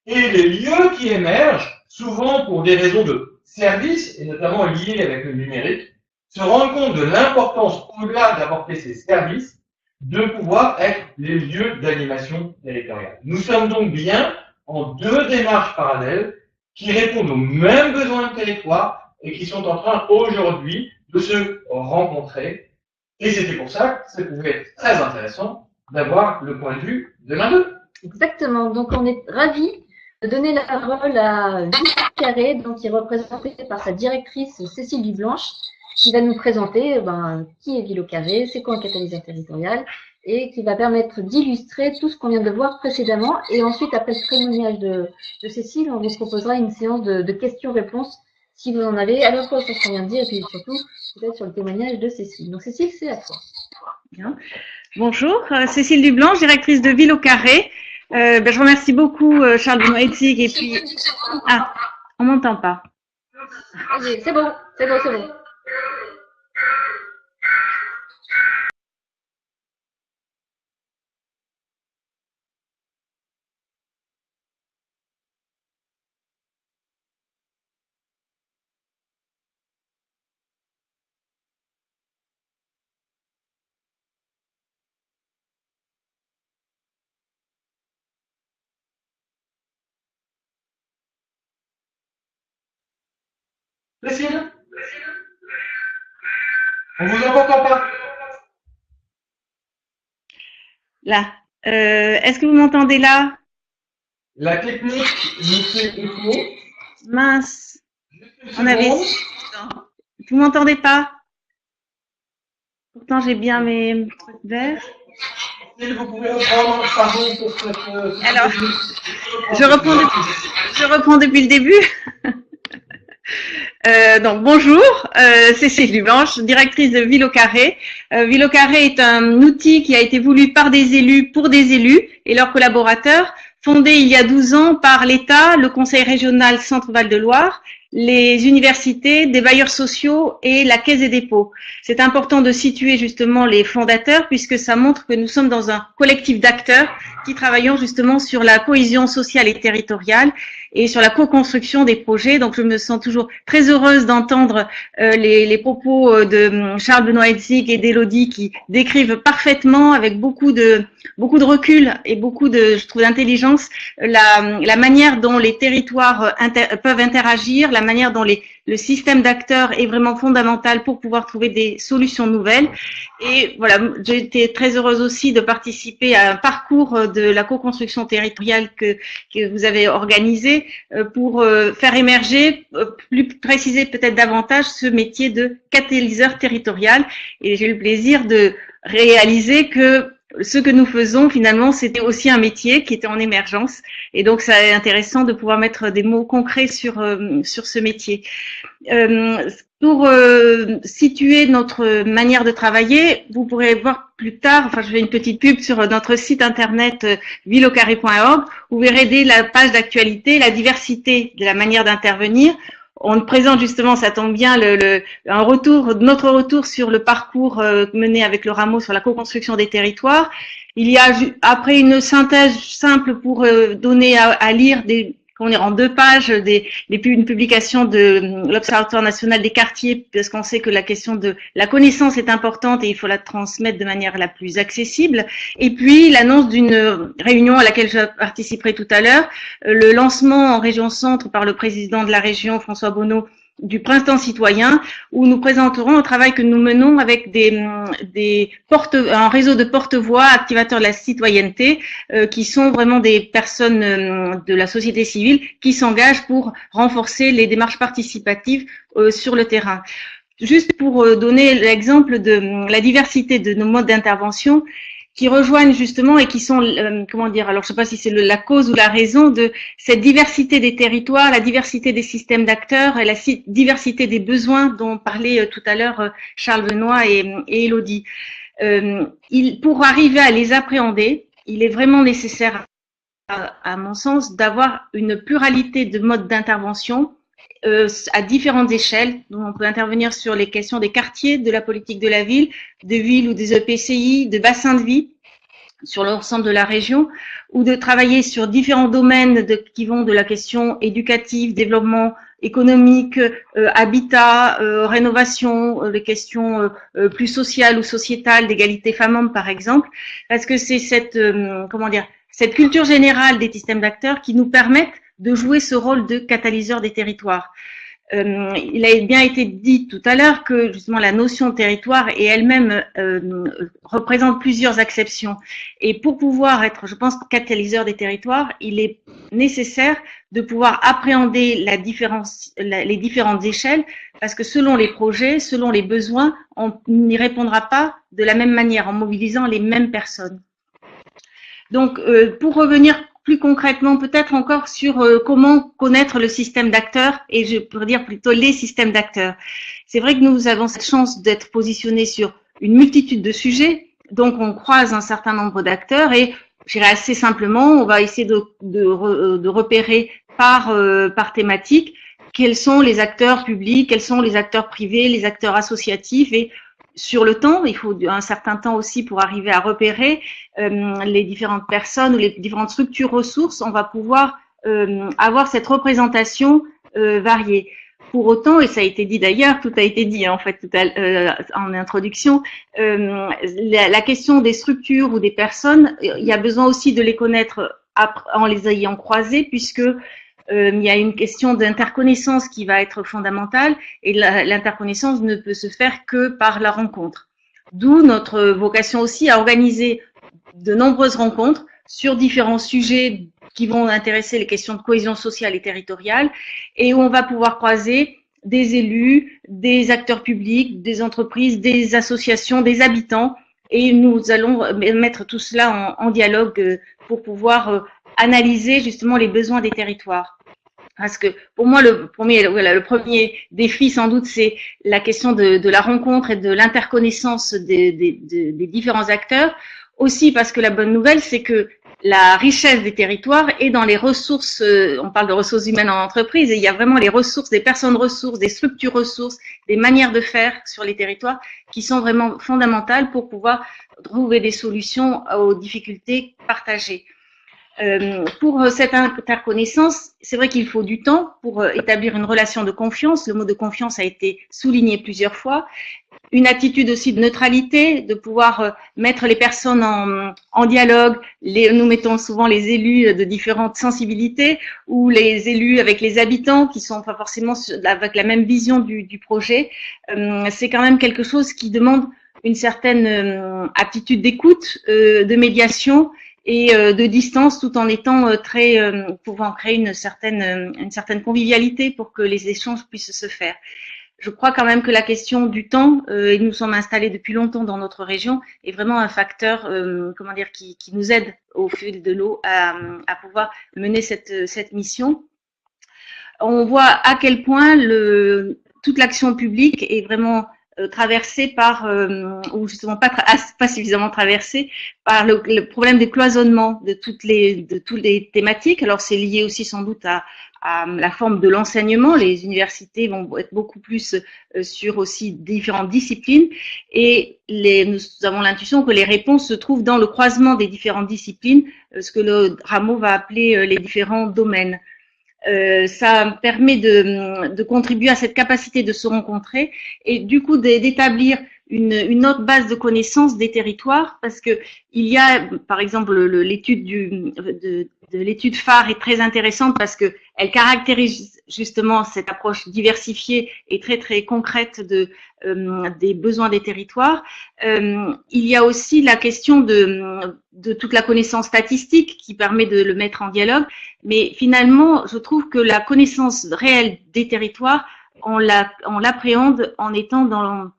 Et les lieux qui émergent, souvent pour des raisons de service, et notamment liées avec le numérique, se rendent compte de l'importance, au-delà d'apporter ces services, de pouvoir être les lieux d'animation territoriale. Nous sommes donc bien en deux démarches parallèles qui répondent aux mêmes besoins de territoire et qui sont en train aujourd'hui de se rencontrer. Et c'était pour ça que ça pouvait être très intéressant d'avoir le point de vue de l'un d'eux. Exactement. Donc, on est ravis de donner la parole à Vicky Carré, donc qui est représentée par sa directrice Cécile Dublanche, qui va nous présenter qui est Ville au Carré, c'est quoi un catalyseur territorial, et qui va permettre d'illustrer tout ce qu'on vient de voir précédemment. Et ensuite, après le témoignage de Cécile, on vous proposera une séance de questions-réponses si vous en avez, à la fois sur ce qu'on vient de dire, et puis surtout, peut-être sur le témoignage de Cécile. Donc Cécile, c'est à toi. Bien. Bonjour, Cécile Dublanche, directrice de Ville au Carré. Je remercie beaucoup Charles Benoît Hetzig et puis… Ah, on m'entend pas. C'est bon, c'est bon, c'est bon. Cécile, on vous entend pas. Là. Est-ce que vous m'entendez là? La technique nous fait écho. Mince. On avait… Vous m'entendez pas? Pourtant, j'ai bien mes trucs verts. Vous pouvez reprendre, pardon pour cette… Alors, je reprends depuis le début. Donc bonjour, Cécile Dublanche, directrice de Ville au Carré. Ville au Carré est un outil qui a été voulu par des élus pour des élus et leurs collaborateurs, fondé il y a 12 ans par l'État, le Conseil régional Centre-Val de Loire, les universités, des bailleurs sociaux et la Caisse des dépôts. C'est important de situer justement les fondateurs puisque ça montre que nous sommes dans un collectif d'acteurs qui travaillons justement sur la cohésion sociale et territoriale et sur la co-construction des projets. Donc, je me sens toujours très heureuse d'entendre les propos de Charles Benoît Hetzig et d'Élodie qui décrivent parfaitement, avec beaucoup de recul et beaucoup de, je trouve, d'intelligence, la manière dont les territoires peuvent interagir, la manière dont le système d'acteurs est vraiment fondamental pour pouvoir trouver des solutions nouvelles. Et voilà, j'ai été très heureuse aussi de participer à un parcours de la co-construction territoriale que vous avez organisé pour faire émerger, plus préciser peut-être davantage, ce métier de catalyseur territorial. Et j'ai eu le plaisir de réaliser que ce que nous faisons, finalement, c'était aussi un métier qui était en émergence. Et donc, c'est intéressant de pouvoir mettre des mots concrets sur ce métier. Pour situer notre manière de travailler, vous pourrez voir plus tard, enfin je fais une petite pub sur notre site internet villeaucarré.org, vous verrez dès la page d'actualité la diversité de la manière d'intervenir. On présente justement, ça tombe bien, notre retour sur le parcours mené avec le Rameau sur la co-construction des territoires. Il y a, après une synthèse simple pour donner à lire en 2 pages, une publication de l'Observatoire national des quartiers, parce qu'on sait que la question de la connaissance est importante et il faut la transmettre de manière la plus accessible. Et puis, l'annonce d'une réunion à laquelle je participerai tout à l'heure, le lancement en région centre par le président de la région, François Bonneau, du printemps citoyen, où nous présenterons un travail que nous menons avec un réseau de porte-voix, activateurs de la citoyenneté, qui sont vraiment des personnes de la société civile qui s'engagent pour renforcer les démarches participatives sur le terrain. Juste pour donner l'exemple de la diversité de nos modes d'intervention, qui rejoignent justement et qui sont, alors je sais pas si c'est la cause ou la raison de cette diversité des territoires, la diversité des systèmes d'acteurs et la diversité des besoins dont parlait tout à l'heure Charles Benoît et Élodie. Pour arriver à les appréhender, il est vraiment nécessaire, à mon sens, d'avoir une pluralité de modes d'intervention à différentes échelles. Donc, on peut intervenir sur les questions des quartiers, de la politique de la ville, des villes ou des EPCI, de bassins de vie, sur l'ensemble de la région, ou de travailler sur différents domaines qui vont de la question éducative, développement économique, habitat, rénovation, les questions plus sociales ou sociétales, d'égalité femmes-hommes par exemple, parce que c'est cette culture générale des systèmes d'acteurs qui nous permettent de jouer ce rôle de catalyseur des territoires. Il a bien été dit tout à l'heure que justement la notion de territoire et elle-même représente plusieurs acceptions. Et pour pouvoir être, je pense, catalyseur des territoires, il est nécessaire de pouvoir appréhender les différentes échelles, parce que selon les projets, selon les besoins, on n'y répondra pas de la même manière en mobilisant les mêmes personnes. Donc, pour revenir plus concrètement, peut-être encore sur comment connaître le système d'acteurs, et je pourrais dire plutôt les systèmes d'acteurs. C'est vrai que nous avons cette chance d'être positionnés sur une multitude de sujets, donc on croise un certain nombre d'acteurs et je dirais assez simplement, on va essayer de repérer par thématique quels sont les acteurs publics, quels sont les acteurs privés, les acteurs associatifs, et sur le temps, il faut un certain temps aussi pour arriver à repérer les différentes personnes ou les différentes structures ressources. On va pouvoir avoir cette représentation variée. Pour autant, et ça a été dit d'ailleurs, tout a été dit en fait en introduction, la question des structures ou des personnes, il y a besoin aussi de les connaître en les ayant croisées, puisque il y a une question d'interconnaissance qui va être fondamentale, et l'interconnaissance ne peut se faire que par la rencontre. D'où notre vocation aussi à organiser de nombreuses rencontres sur différents sujets qui vont intéresser les questions de cohésion sociale et territoriale, et où on va pouvoir croiser des élus, des acteurs publics, des entreprises, des associations, des habitants, et nous allons mettre tout cela en dialogue pour pouvoir analyser justement les besoins des territoires. Parce que pour moi, le premier défi, sans doute, c'est la question de la rencontre et de l'interconnaissance des différents acteurs. Aussi parce que la bonne nouvelle, c'est que la richesse des territoires est dans les ressources, on parle de ressources humaines en entreprise, et il y a vraiment les ressources, des personnes ressources, des structures ressources, des manières de faire sur les territoires qui sont vraiment fondamentales pour pouvoir trouver des solutions aux difficultés partagées. Pour cette interconnaissance, c'est vrai qu'il faut du temps pour établir une relation de confiance. Le mot de confiance a été souligné plusieurs fois. Une attitude aussi de neutralité, de pouvoir mettre les personnes en dialogue. Nous mettons souvent les élus de différentes sensibilités ou les élus avec les habitants qui sont pas forcément avec la même vision du projet. C'est quand même quelque chose qui demande une certaine aptitude d'écoute, de médiation et de distance, tout en étant pouvant créer une certaine convivialité pour que les échanges puissent se faire. Je crois quand même que la question du temps, et nous sommes installés depuis longtemps dans notre région, est vraiment un facteur, qui nous aide au fil de l'eau à pouvoir mener cette mission. On voit à quel point toute l'action publique est vraiment traversée par, ou justement pas suffisamment traversée par le problème des cloisonnements de toutes les thématiques. Alors c'est lié aussi sans doute à la forme de l'enseignement. Les universités vont être beaucoup plus sur aussi différentes disciplines, et nous avons l'intuition que les réponses se trouvent dans le croisement des différentes disciplines, ce que le Rameau va appeler les différents domaines. Ça permet de contribuer à cette capacité de se rencontrer et du coup d'établir une autre base de connaissances des territoires, parce que il y a, par exemple, l'étude de l'étude phare est très intéressante parce que elle caractérise justement cette approche diversifiée et très très concrète des besoins des territoires. Il y a aussi la question de toute la connaissance statistique qui permet de le mettre en dialogue, mais finalement, je trouve que la connaissance réelle des territoires, on l'appréhende en étant dans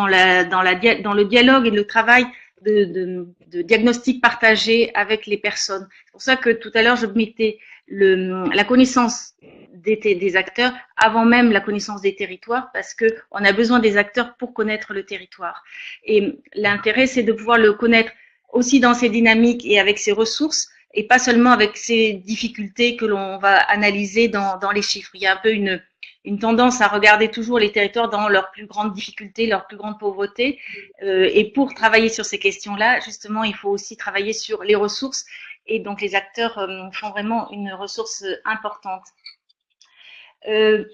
le dialogue et le travail de diagnostic partagé avec les personnes. C'est pour ça que tout à l'heure, je mettais la connaissance des acteurs avant même la connaissance des territoires, parce que on a besoin des acteurs pour connaître le territoire. Et l'intérêt, c'est de pouvoir le connaître aussi dans ses dynamiques et avec ses ressources, et pas seulement avec ses difficultés que l'on va analyser dans les chiffres. Il y a un peu une tendance à regarder toujours les territoires dans leurs plus grandes difficultés, leur plus grande pauvreté. Et pour travailler sur ces questions-là, justement, il faut aussi travailler sur les ressources. Et donc, les acteurs font vraiment une ressource importante.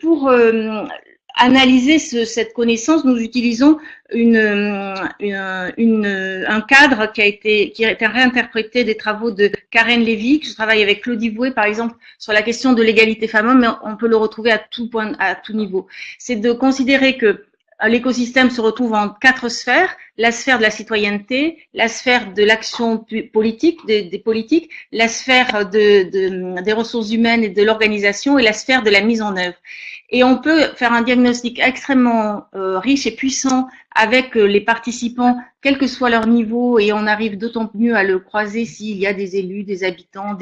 Pour analyser cette connaissance, nous utilisons un cadre qui a été réinterprété des travaux de Karen Lévy. Je travaille avec Claudie Vouet, par exemple, sur la question de l'égalité femmes-hommes, mais on peut le retrouver à tout niveau. C'est de considérer que l'écosystème se retrouve en 4 sphères: la sphère de la citoyenneté, la sphère de l'action politique, des politiques, la sphère des ressources humaines et de l'organisation, et la sphère de la mise en œuvre. Et on peut faire un diagnostic extrêmement riche et puissant avec les participants, quel que soit leur niveau, et on arrive d'autant mieux à le croiser s'il y a des élus, des habitants,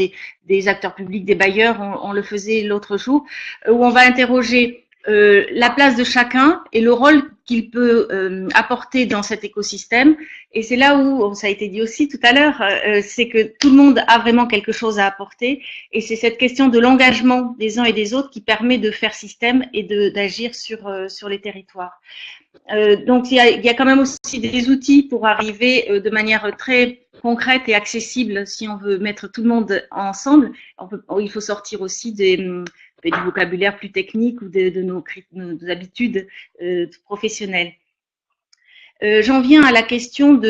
des acteurs publics, des bailleurs. On le faisait l'autre jour, où on va interroger la place de chacun et le rôle qu'il peut apporter dans cet écosystème. Et c'est là où, ça a été dit aussi tout à l'heure, c'est que tout le monde a vraiment quelque chose à apporter, et c'est cette question de l'engagement des uns et des autres qui permet de faire système et d'agir sur les territoires. Donc il y a quand même aussi des outils pour arriver de manière très concrète et accessible, si on veut mettre tout le monde ensemble. Il faut sortir aussi du vocabulaire plus technique ou de nos habitudes professionnelles. J'en viens à la question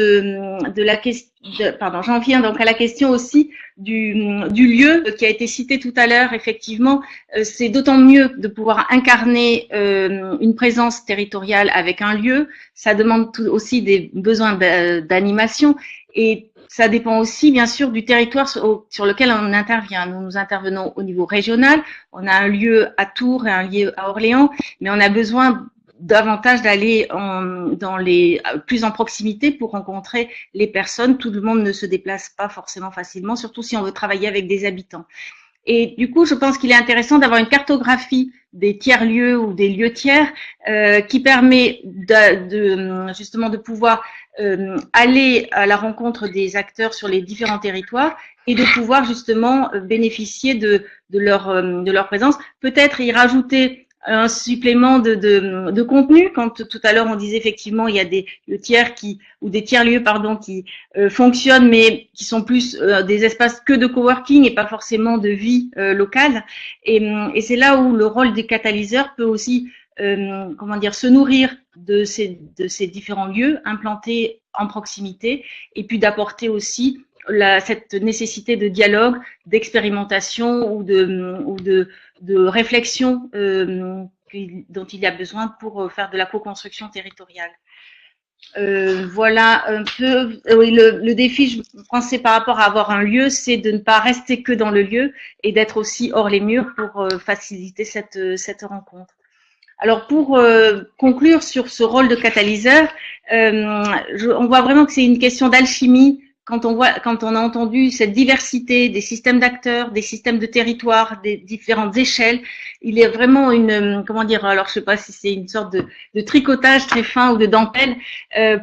j'en viens donc à la question aussi du lieu qui a été cité tout à l'heure. Effectivement, c'est d'autant mieux de pouvoir incarner une présence territoriale avec un lieu. Ça demande aussi des besoins d'animation, et ça dépend aussi, bien sûr, du territoire sur lequel on intervient. Nous intervenons au niveau régional. On a un lieu à Tours et un lieu à Orléans, mais on a besoin davantage d'aller plus en proximité pour rencontrer les personnes. Tout le monde ne se déplace pas forcément facilement, surtout si on veut travailler avec des habitants. Et du coup, je pense qu'il est intéressant d'avoir une cartographie des tiers-lieux ou des lieux tiers qui permet justement de pouvoir aller à la rencontre des acteurs sur les différents territoires et de pouvoir justement bénéficier de leur présence. Peut-être y rajouter un supplément de contenu. Quand tout à l'heure on disait effectivement il y a des tiers-lieux qui fonctionnent, mais qui sont plus des espaces que de coworking et pas forcément de vie locale. Et c'est là où le rôle des catalyseurs peut aussi se nourrir de ces différents lieux implantés en proximité, et puis d'apporter aussi cette nécessité de dialogue, d'expérimentation ou de réflexion dont il y a besoin pour faire de la co-construction territoriale. Voilà un peu. Oui, le défi, je pensais, par rapport à avoir un lieu, c'est de ne pas rester que dans le lieu et d'être aussi hors les murs pour faciliter cette rencontre. Alors, pour conclure sur ce rôle de catalyseur, on voit vraiment que c'est une question d'alchimie. Quand on a entendu cette diversité des systèmes d'acteurs, des systèmes de territoire, des différentes échelles, il y a vraiment alors je sais pas si c'est une sorte de tricotage très fin ou de dentelle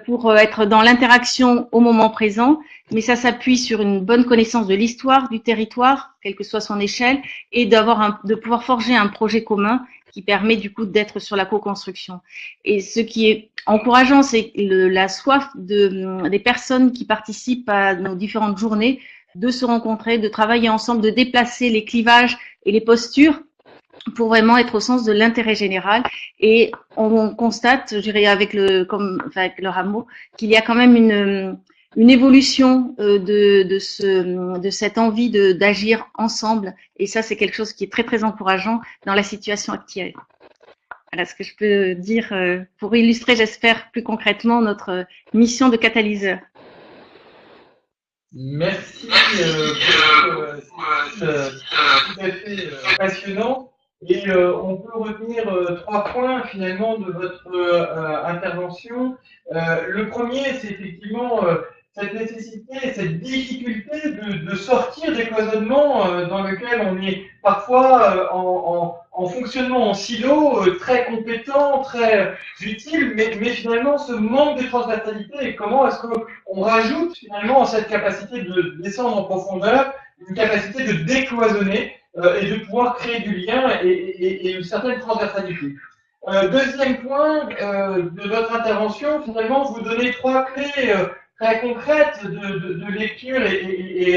pour être dans l'interaction au moment présent, mais ça s'appuie sur une bonne connaissance de l'histoire du territoire, quelle que soit son échelle, et de pouvoir forger un projet commun qui permet du coup d'être sur la co-construction. Et ce qui est encourageant, c'est la soif des personnes qui participent à nos différentes journées de se rencontrer, de travailler ensemble, de déplacer les clivages et les postures pour vraiment être au sens de l'intérêt général. Et on constate, je dirais avec le rameau, qu'il y a quand même une évolution de cette envie d'agir ensemble. Et ça, c'est quelque chose qui est très, très encourageant dans la situation actuelle. Voilà ce que je peux dire pour illustrer, j'espère, plus concrètement notre mission de catalyseur. Merci, c'est tout à fait passionnant. Et on peut retenir 3 points finalement de votre intervention. Le premier, c'est effectivement cette nécessité, cette difficulté de sortir des cloisonnements dans lesquels on est parfois en fonctionnement en silo, très compétent, très utile, mais finalement ce manque de transversalité, et comment est-ce qu'on rajoute finalement cette capacité de descendre en profondeur, une capacité de décloisonner et de pouvoir créer du lien et une certaine transversalité. Deuxième point de votre intervention, finalement, vous donnez 3 clés très concrètes de lecture et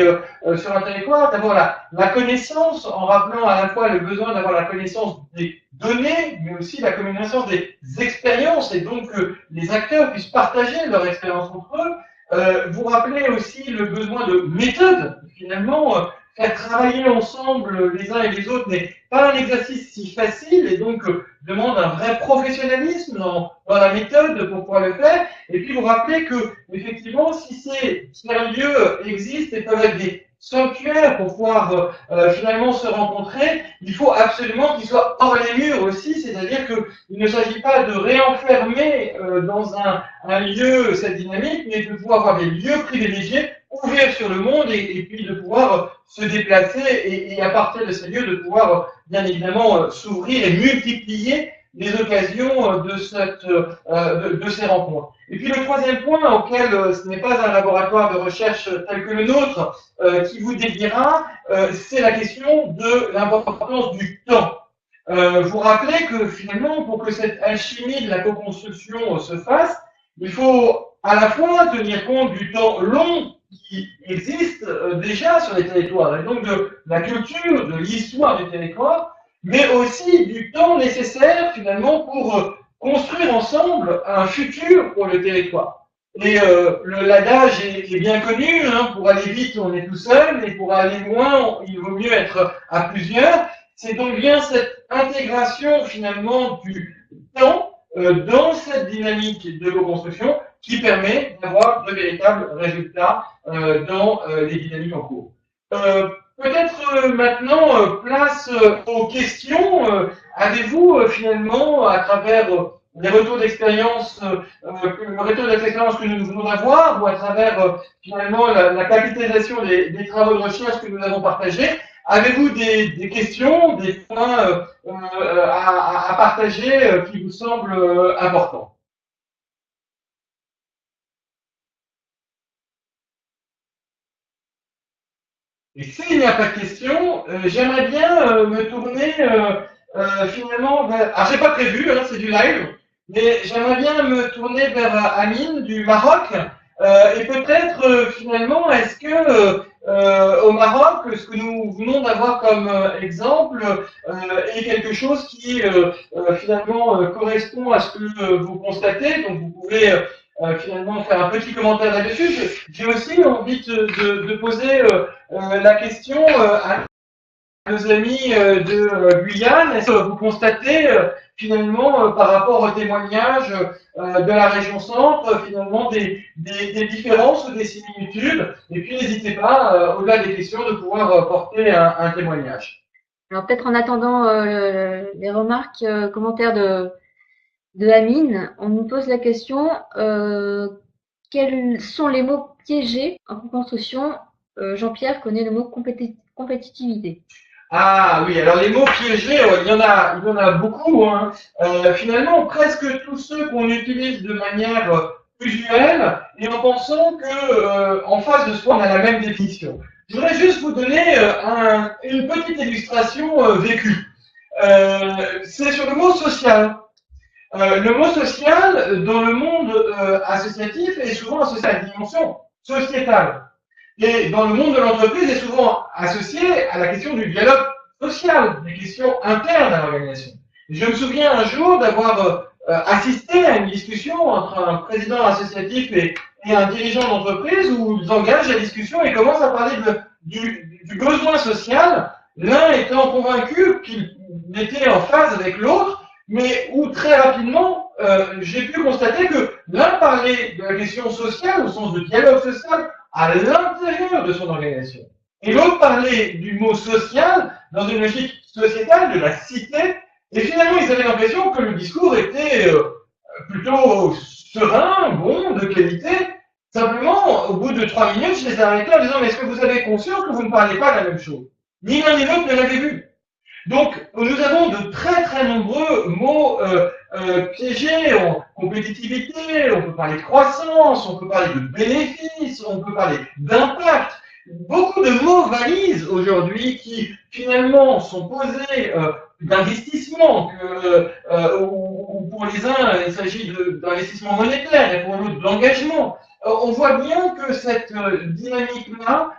sur un territoire. D'abord la connaissance, en rappelant à la fois le besoin d'avoir la connaissance des données, mais aussi la connaissance des expériences, et donc que les acteurs puissent partager leur expérience entre eux. Vous rappelez aussi le besoin de méthode, finalement, faire travailler ensemble les uns et les autres n'est pas un exercice si facile et donc demande un vrai professionnalisme dans la méthode pour pouvoir le faire. Et puis vous rappelez que effectivement, si ces lieux existent et peuvent être des sanctuaires pour pouvoir finalement se rencontrer, il faut absolument qu'ils soient hors les murs aussi, c'est-à-dire qu'il ne s'agit pas de réenfermer dans un lieu cette dynamique, mais de pouvoir avoir des lieux privilégiés, ouverts sur le monde et puis de pouvoir se déplacer et à partir de ces lieux de pouvoir bien évidemment s'ouvrir et multiplier les occasions de ces rencontres. Et puis le troisième point auquel ce n'est pas un laboratoire de recherche tel que le nôtre qui vous dédiera, c'est la question de l'importance du temps. Vous rappelez que finalement, pour que cette alchimie de la co-construction se fasse, il faut à la fois tenir compte du temps long qui existe déjà sur les territoires, et donc de la culture, de l'histoire du territoire, mais aussi du temps nécessaire finalement pour construire ensemble un futur pour le territoire. Et l'adage est bien connu, hein, pour aller vite on est tout seul, et pour aller loin il vaut mieux être à plusieurs. C'est donc bien cette intégration finalement du temps dans cette dynamique de co-construction qui permet d'avoir de véritables résultats dans les dynamiques en cours. Peut-être maintenant place aux questions. Avez-vous finalement, à travers les retours d'expérience, le retour d'expérience que nous venons d'avoir, ou à travers finalement la capitalisation des travaux de recherche que nous avons partagés, avez-vous des questions, des points à partager qui vous semblent importants? Et s'il n'y a pas de questions, j'aimerais bien me tourner finalement vers... Alors, j'ai pas prévu, hein, c'est du live, mais j'aimerais bien me tourner vers Amine du Maroc. Et peut-être finalement, est-ce que au Maroc, ce que nous venons d'avoir comme exemple est quelque chose qui finalement correspond à ce que vous constatez. Donc vous pouvez finalement faire un petit commentaire là-dessus. J'ai aussi envie de poser la question à nos amis de Guyane. Est-ce que vous constatez finalement par rapport aux témoignages de la région centre, finalement des différences ou des similitudes? Et puis n'hésitez pas, au-delà des questions, de pouvoir porter un témoignage. Alors peut-être en attendant les remarques, commentaires de Amine, on nous pose la question quels sont les mots piégés en construction? Jean-Pierre connaît le mot compétitivité. Ah oui, alors les mots piégés, il y en a beaucoup. Hein. Finalement, presque tous ceux qu'on utilise de manière usuelle et en pensant que en face de soi, on a la même définition. Je voudrais juste vous donner une petite illustration vécue. C'est sur le mot social. Le mot social, dans le monde associatif, est souvent associé à la dimension sociétale. Et dans le monde de l'entreprise, est souvent associé à la question du dialogue social, des questions internes à l'organisation. Je me souviens un jour d'avoir assisté à une discussion entre un président associatif et un dirigeant d'entreprise où ils engagent la discussion et commencent à parler du besoin social, l'un étant convaincu qu'il était en phase avec l'autre, mais où très rapidement, j'ai pu constater que l'un parlait de la question sociale, au sens de dialogue social, à l'intérieur de son organisation. Et l'autre parlait du mot social dans une logique sociétale, de la cité, et finalement ils avaient l'impression que le discours était plutôt serein, bon, de qualité. Simplement, au bout de 3 minutes, je les ai arrêtés en disant « Mais est-ce que vous avez conscience que vous ne parlez pas de la même chose ?» Ni l'un ni l'autre ne l'avait vu. Donc, nous avons de très très nombreux mots piégés en compétitivité, on peut parler de croissance, on peut parler de bénéfices, on peut parler d'impact. Beaucoup de mots valises aujourd'hui qui finalement sont posés d'investissement, ou pour les uns il s'agit d'investissement monétaire et pour l'autre d'engagement. On voit bien que cette dynamique-là,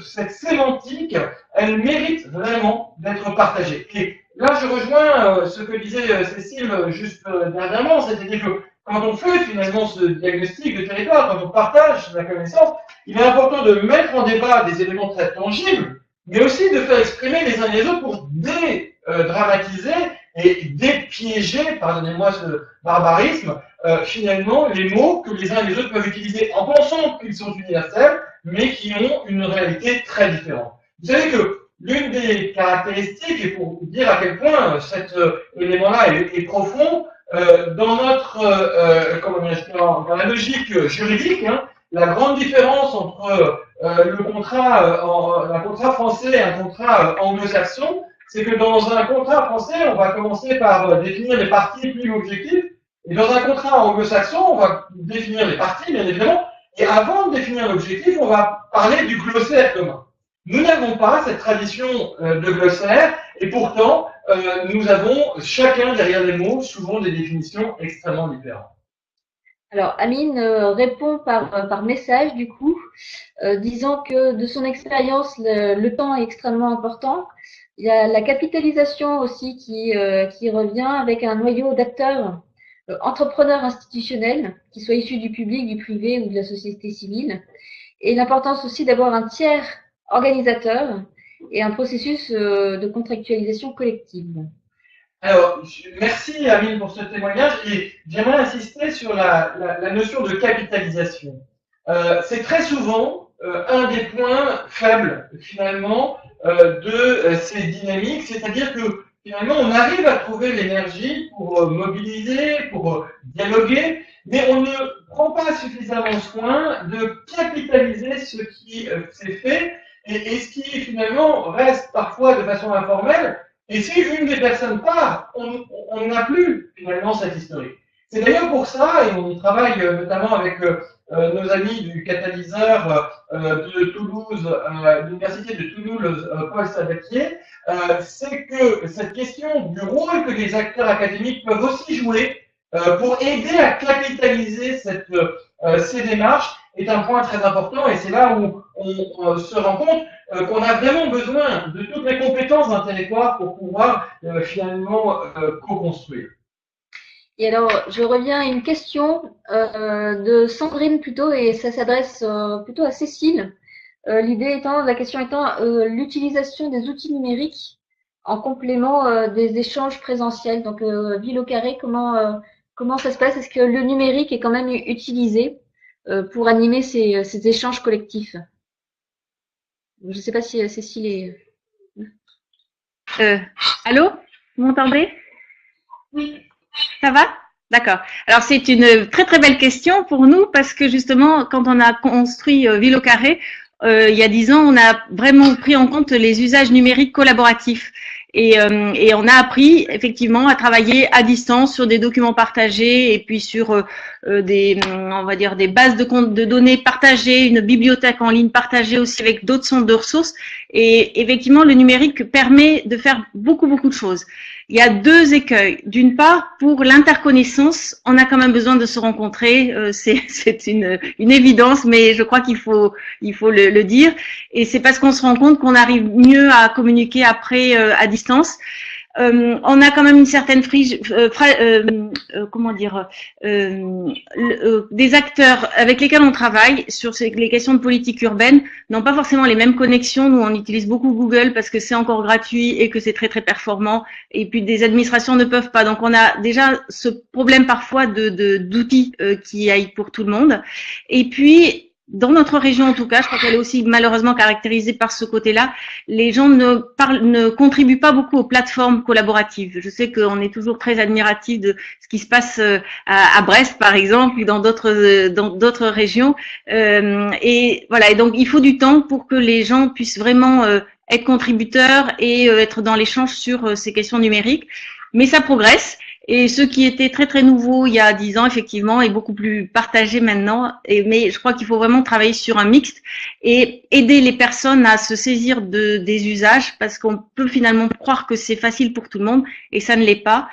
cette sémantique, elle mérite vraiment d'être partagée. Et là, je rejoins ce que disait Cécile juste dernièrement, c'est-à-dire que quand on fait finalement ce diagnostic de territoire, quand on partage la connaissance, il est important de mettre en débat des éléments très tangibles, mais aussi de faire exprimer les uns et les autres pour dédramatiser et dépiéger, pardonnez-moi ce barbarisme, finalement les mots que les uns et les autres peuvent utiliser en pensant qu'ils sont universels, mais qui ont une réalité très différente. Vous savez que l'une des caractéristiques, et pour dire à quel point cet élément-là est profond, dans notre, dans la logique juridique, hein, la grande différence entre le contrat, un contrat français et un contrat anglo-saxon, c'est que dans un contrat français, on va commencer par définir les parties plus objectives, et dans un contrat anglo-saxon, on va définir les parties, bien évidemment, et avant de définir l'objectif, on va parler du glossaire commun. Nous n'avons pas cette tradition de glossaire, et pourtant, nous avons chacun derrière les mots souvent des définitions extrêmement différentes. Alors, Amine répond par message, du coup, disant que de son expérience, le temps est extrêmement important. Il y a la capitalisation aussi qui revient avec un noyau d'acteurs entrepreneurs institutionnels, qui soient issus du public, du privé ou de la société civile. Et l'importance aussi d'avoir un tiers organisateur et un processus de contractualisation collective. Alors, merci Amine pour ce témoignage et j'aimerais insister sur la notion de capitalisation. C'est très souvent un des points faibles finalement de ces dynamiques, c'est-à-dire que finalement on arrive à trouver l'énergie pour mobiliser, pour dialoguer, mais on ne prend pas suffisamment soin de capitaliser ce qui s'est fait et ce qui finalement reste parfois de façon informelle. Et si une des personnes part, on n'a plus finalement cette historique. C'est d'ailleurs pour ça, et on y travaille notamment avec nos amis du catalyseur de Toulouse, de l'Université de Toulouse, Paul Sabatier, c'est que cette question du rôle que les acteurs académiques peuvent aussi jouer pour aider à capitaliser ces démarches est un point très important et c'est là où on se rend compte qu'on a vraiment besoin de toutes les compétences d'un territoire pour pouvoir finalement co-construire. Et alors, je reviens à une question de Sandrine plutôt, et ça s'adresse plutôt à Cécile. La question étant l'utilisation des outils numériques en complément des échanges présentiels. Donc, Ville au carré, comment ça se passe? Est-ce que le numérique est quand même utilisé pour animer ces échanges collectifs? Je ne sais pas si Cécile est… Allô? Vous m'entendez? Oui. Ça va? D'accord. Alors, c'est une très, très belle question pour nous parce que justement, quand on a construit Ville au carré, il y a 10 ans, on a vraiment pris en compte les usages numériques collaboratifs. Et on a appris effectivement à travailler à distance sur des documents partagés et puis sur on va dire des bases de données partagées, une bibliothèque en ligne partagée aussi avec d'autres centres de ressources. Et effectivement, le numérique permet de faire beaucoup, beaucoup de choses. Il y a 2 écueils. D'une part, pour l'interconnaissance, on a quand même besoin de se rencontrer. C'est une évidence, mais je crois qu'il faut le dire. Et c'est parce qu'on se rend compte qu'on arrive mieux à communiquer après à distance. On a quand même une certaine des acteurs avec lesquels on travaille sur les questions de politique urbaine n'ont pas forcément les mêmes connexions. Nous, on utilise beaucoup Google parce que c'est encore gratuit et que c'est très, très performant. Et puis, des administrations ne peuvent pas. Donc, on a déjà ce problème parfois d'outils qui aillent pour tout le monde. Et puis, dans notre région, en tout cas, je crois qu'elle est aussi malheureusement caractérisée par ce côté-là. Les gens ne contribuent pas beaucoup aux plateformes collaboratives. Je sais qu'on est toujours très admiratif de ce qui se passe à Brest, par exemple, ou dans d'autres régions. Et voilà. Et donc, il faut du temps pour que les gens puissent vraiment être contributeurs et être dans l'échange sur ces questions numériques. Mais ça progresse. Et ce qui était très, très nouveau il y a 10 ans, effectivement, est beaucoup plus partagé maintenant. Mais je crois qu'il faut vraiment travailler sur un mixte et aider les personnes à se saisir des usages parce qu'on peut finalement croire que c'est facile pour tout le monde et ça ne l'est pas.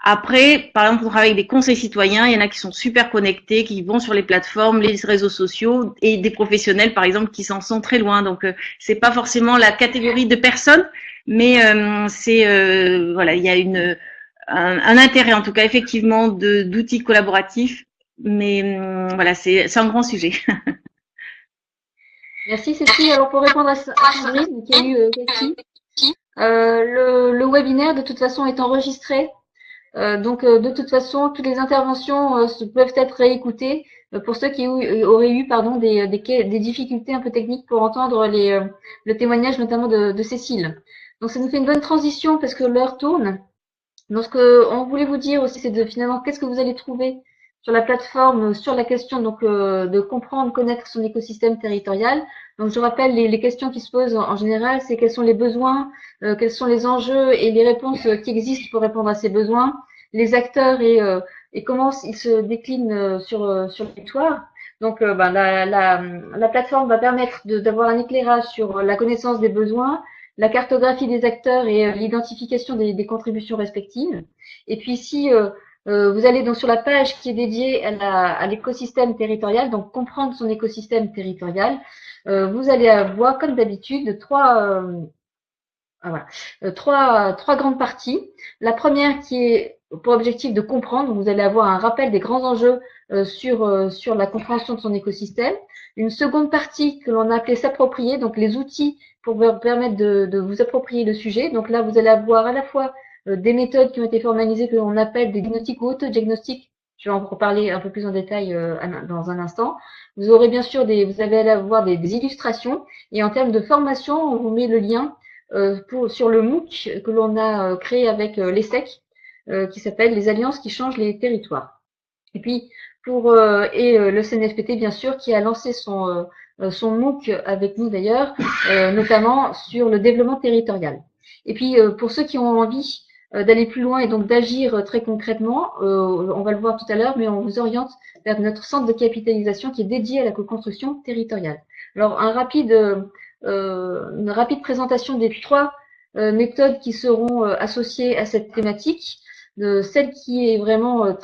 Après, par exemple, on travaille avec des conseils citoyens. Il y en a qui sont super connectés, qui vont sur les plateformes, les réseaux sociaux et des professionnels, par exemple, qui s'en sont très loin. Donc, c'est pas forcément la catégorie de personnes, mais voilà, il y a un intérêt en tout cas effectivement d'outils collaboratifs, mais voilà, c'est un grand sujet. Merci Cécile. Alors pour répondre à Sandrine qui a eu Cathy, le webinaire de toute façon est enregistré. Donc de toute façon, toutes les interventions peuvent être réécoutées pour ceux qui auraient eu pardon, des difficultés un peu techniques pour entendre le témoignage notamment de Cécile. Donc ça nous fait une bonne transition parce que l'heure tourne. Donc ce qu'on voulait vous dire aussi, c'est de finalement qu'est-ce que vous allez trouver sur la plateforme sur la question donc de comprendre, connaître son écosystème territorial. Donc je rappelle les questions qui se posent en général, c'est quels sont les besoins, quels sont les enjeux et les réponses qui existent pour répondre à ces besoins, les acteurs et comment ils se déclinent sur le territoire. Donc la plateforme va permettre d'avoir un éclairage sur la connaissance des besoins, la cartographie des acteurs et l'identification des contributions respectives. Et puis ici, vous allez donc sur la page qui est dédiée à l'écosystème territorial, donc comprendre son écosystème territorial. Vous allez avoir, comme d'habitude, trois grandes parties. La première qui est pour objectif de comprendre, vous allez avoir un rappel des grands enjeux sur la compréhension de son écosystème. Une seconde partie que l'on a appelée s'approprier, donc les outils pour vous permettre de vous approprier le sujet. Donc là, vous allez avoir à la fois des méthodes qui ont été formalisées que l'on appelle des diagnostics ou autodiagnostics. Je vais en reparler un peu plus en détail dans un instant. Vous aurez bien sûr vous allez avoir des illustrations. Et en termes de formation, on vous met le lien sur le MOOC que l'on a créé avec l'ESSEC, qui s'appelle Les Alliances qui changent les territoires. Et puis, le CNFPT, bien sûr, qui a lancé son MOOC avec nous d'ailleurs, notamment sur le développement territorial. Et puis, pour ceux qui ont envie d'aller plus loin et donc d'agir très concrètement, on va le voir tout à l'heure, mais on vous oriente vers notre centre de capitalisation qui est dédié à la co-construction territoriale. Alors, une rapide présentation des trois méthodes qui seront associées à cette thématique. Celle qui est vraiment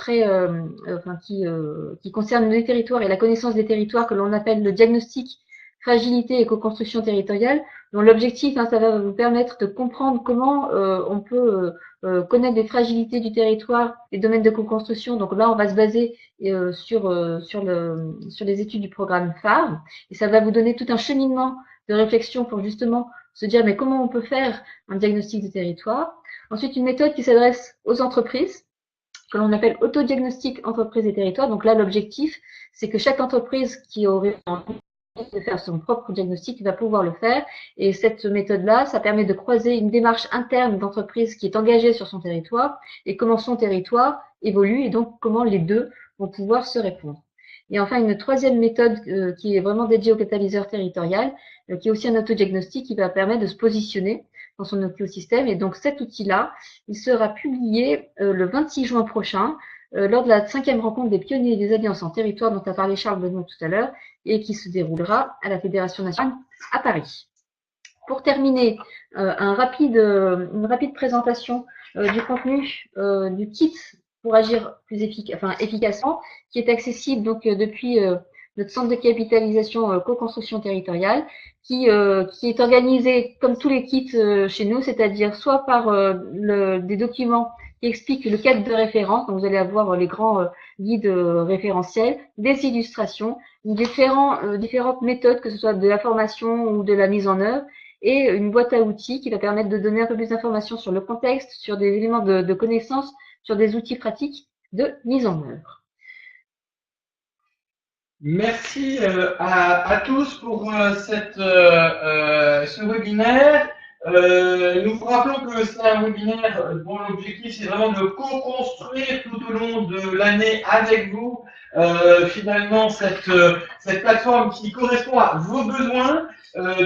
qui concerne les territoires et la connaissance des territoires que l'on appelle le diagnostic fragilité et co-construction territoriale, dont l'objectif, ça va vous permettre de comprendre comment on peut connaître les fragilités du territoire, les domaines de co-construction. Donc là, on va se baser sur les études du programme phare, et ça va vous donner tout un cheminement de réflexion pour justement se dire mais comment on peut faire un diagnostic de territoire. Ensuite, une méthode qui s'adresse aux entreprises, que l'on appelle autodiagnostic entreprise et territoire. Donc là, l'objectif, c'est que chaque entreprise qui aurait envie de faire son propre diagnostic va pouvoir le faire. Et cette méthode-là, ça permet de croiser une démarche interne d'entreprise qui est engagée sur son territoire et comment son territoire évolue et donc comment les deux vont pouvoir se répondre. Et enfin, une troisième méthode qui est vraiment dédiée au catalyseur territorial, qui est aussi un autodiagnostic qui va permettre de se positionner dans son écosystème. Et donc cet outil-là, il sera publié le 26 juin prochain lors de la 5e rencontre des pionniers des alliances en territoire dont a parlé Charles Benoît tout à l'heure et qui se déroulera à la Fédération nationale à Paris. Pour terminer, une rapide présentation du contenu du kit pour agir plus efficacement, qui est accessible donc depuis notre centre de capitalisation co-construction territoriale, qui est organisé comme tous les kits chez nous, c'est-à-dire soit par des documents qui expliquent le cadre de référence, donc vous allez avoir les grands guides référentiels, des illustrations, différentes méthodes, que ce soit de la formation ou de la mise en œuvre, et une boîte à outils qui va permettre de donner un peu plus d'informations sur le contexte, sur des éléments de connaissance, sur des outils pratiques de mise en œuvre. Merci à tous pour ce webinaire. Nous vous rappelons que c'est un webinaire dont l'objectif c'est vraiment de co-construire tout au long de l'année avec vous finalement cette plateforme qui correspond à vos besoins.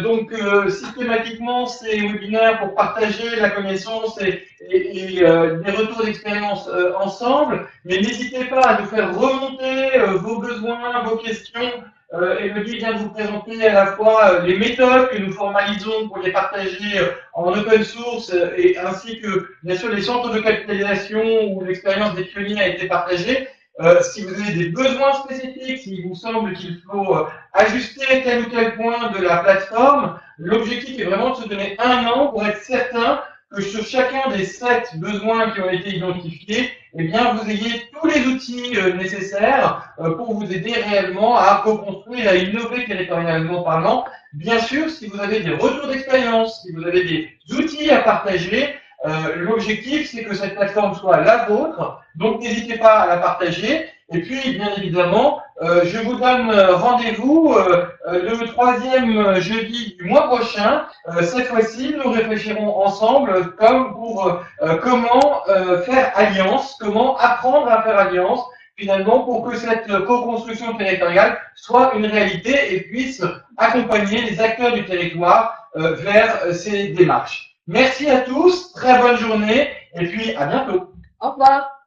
Donc systématiquement ces webinaires pour partager la connaissance et des retours d'expérience ensemble, mais n'hésitez pas à nous faire remonter vos besoins, vos questions. Elodie vient de vous présenter à la fois les méthodes que nous formalisons pour les partager en open source et ainsi que bien sûr les centres de capitalisation où l'expérience des pionniers a été partagée. Si vous avez des besoins spécifiques, s'il vous semble qu'il faut ajuster tel ou tel point de la plateforme, l'objectif est vraiment de se donner un an pour être certain que sur chacun des 7 besoins qui ont été identifiés, eh bien, vous ayez tous les outils nécessaires pour vous aider réellement à co-construire et à innover territorialement parlant. Bien sûr, si vous avez des retours d'expérience, si vous avez des outils à partager, l'objectif, c'est que cette plateforme soit la vôtre. Donc, n'hésitez pas à la partager. Et puis, bien évidemment, je vous donne rendez-vous le 3e jeudi du mois prochain. Cette fois-ci, nous réfléchirons ensemble comme pour comment faire alliance, comment apprendre à faire alliance, finalement, pour que cette co-construction territoriale soit une réalité et puisse accompagner les acteurs du territoire vers ces démarches. Merci à tous, très bonne journée et puis à bientôt. Au revoir.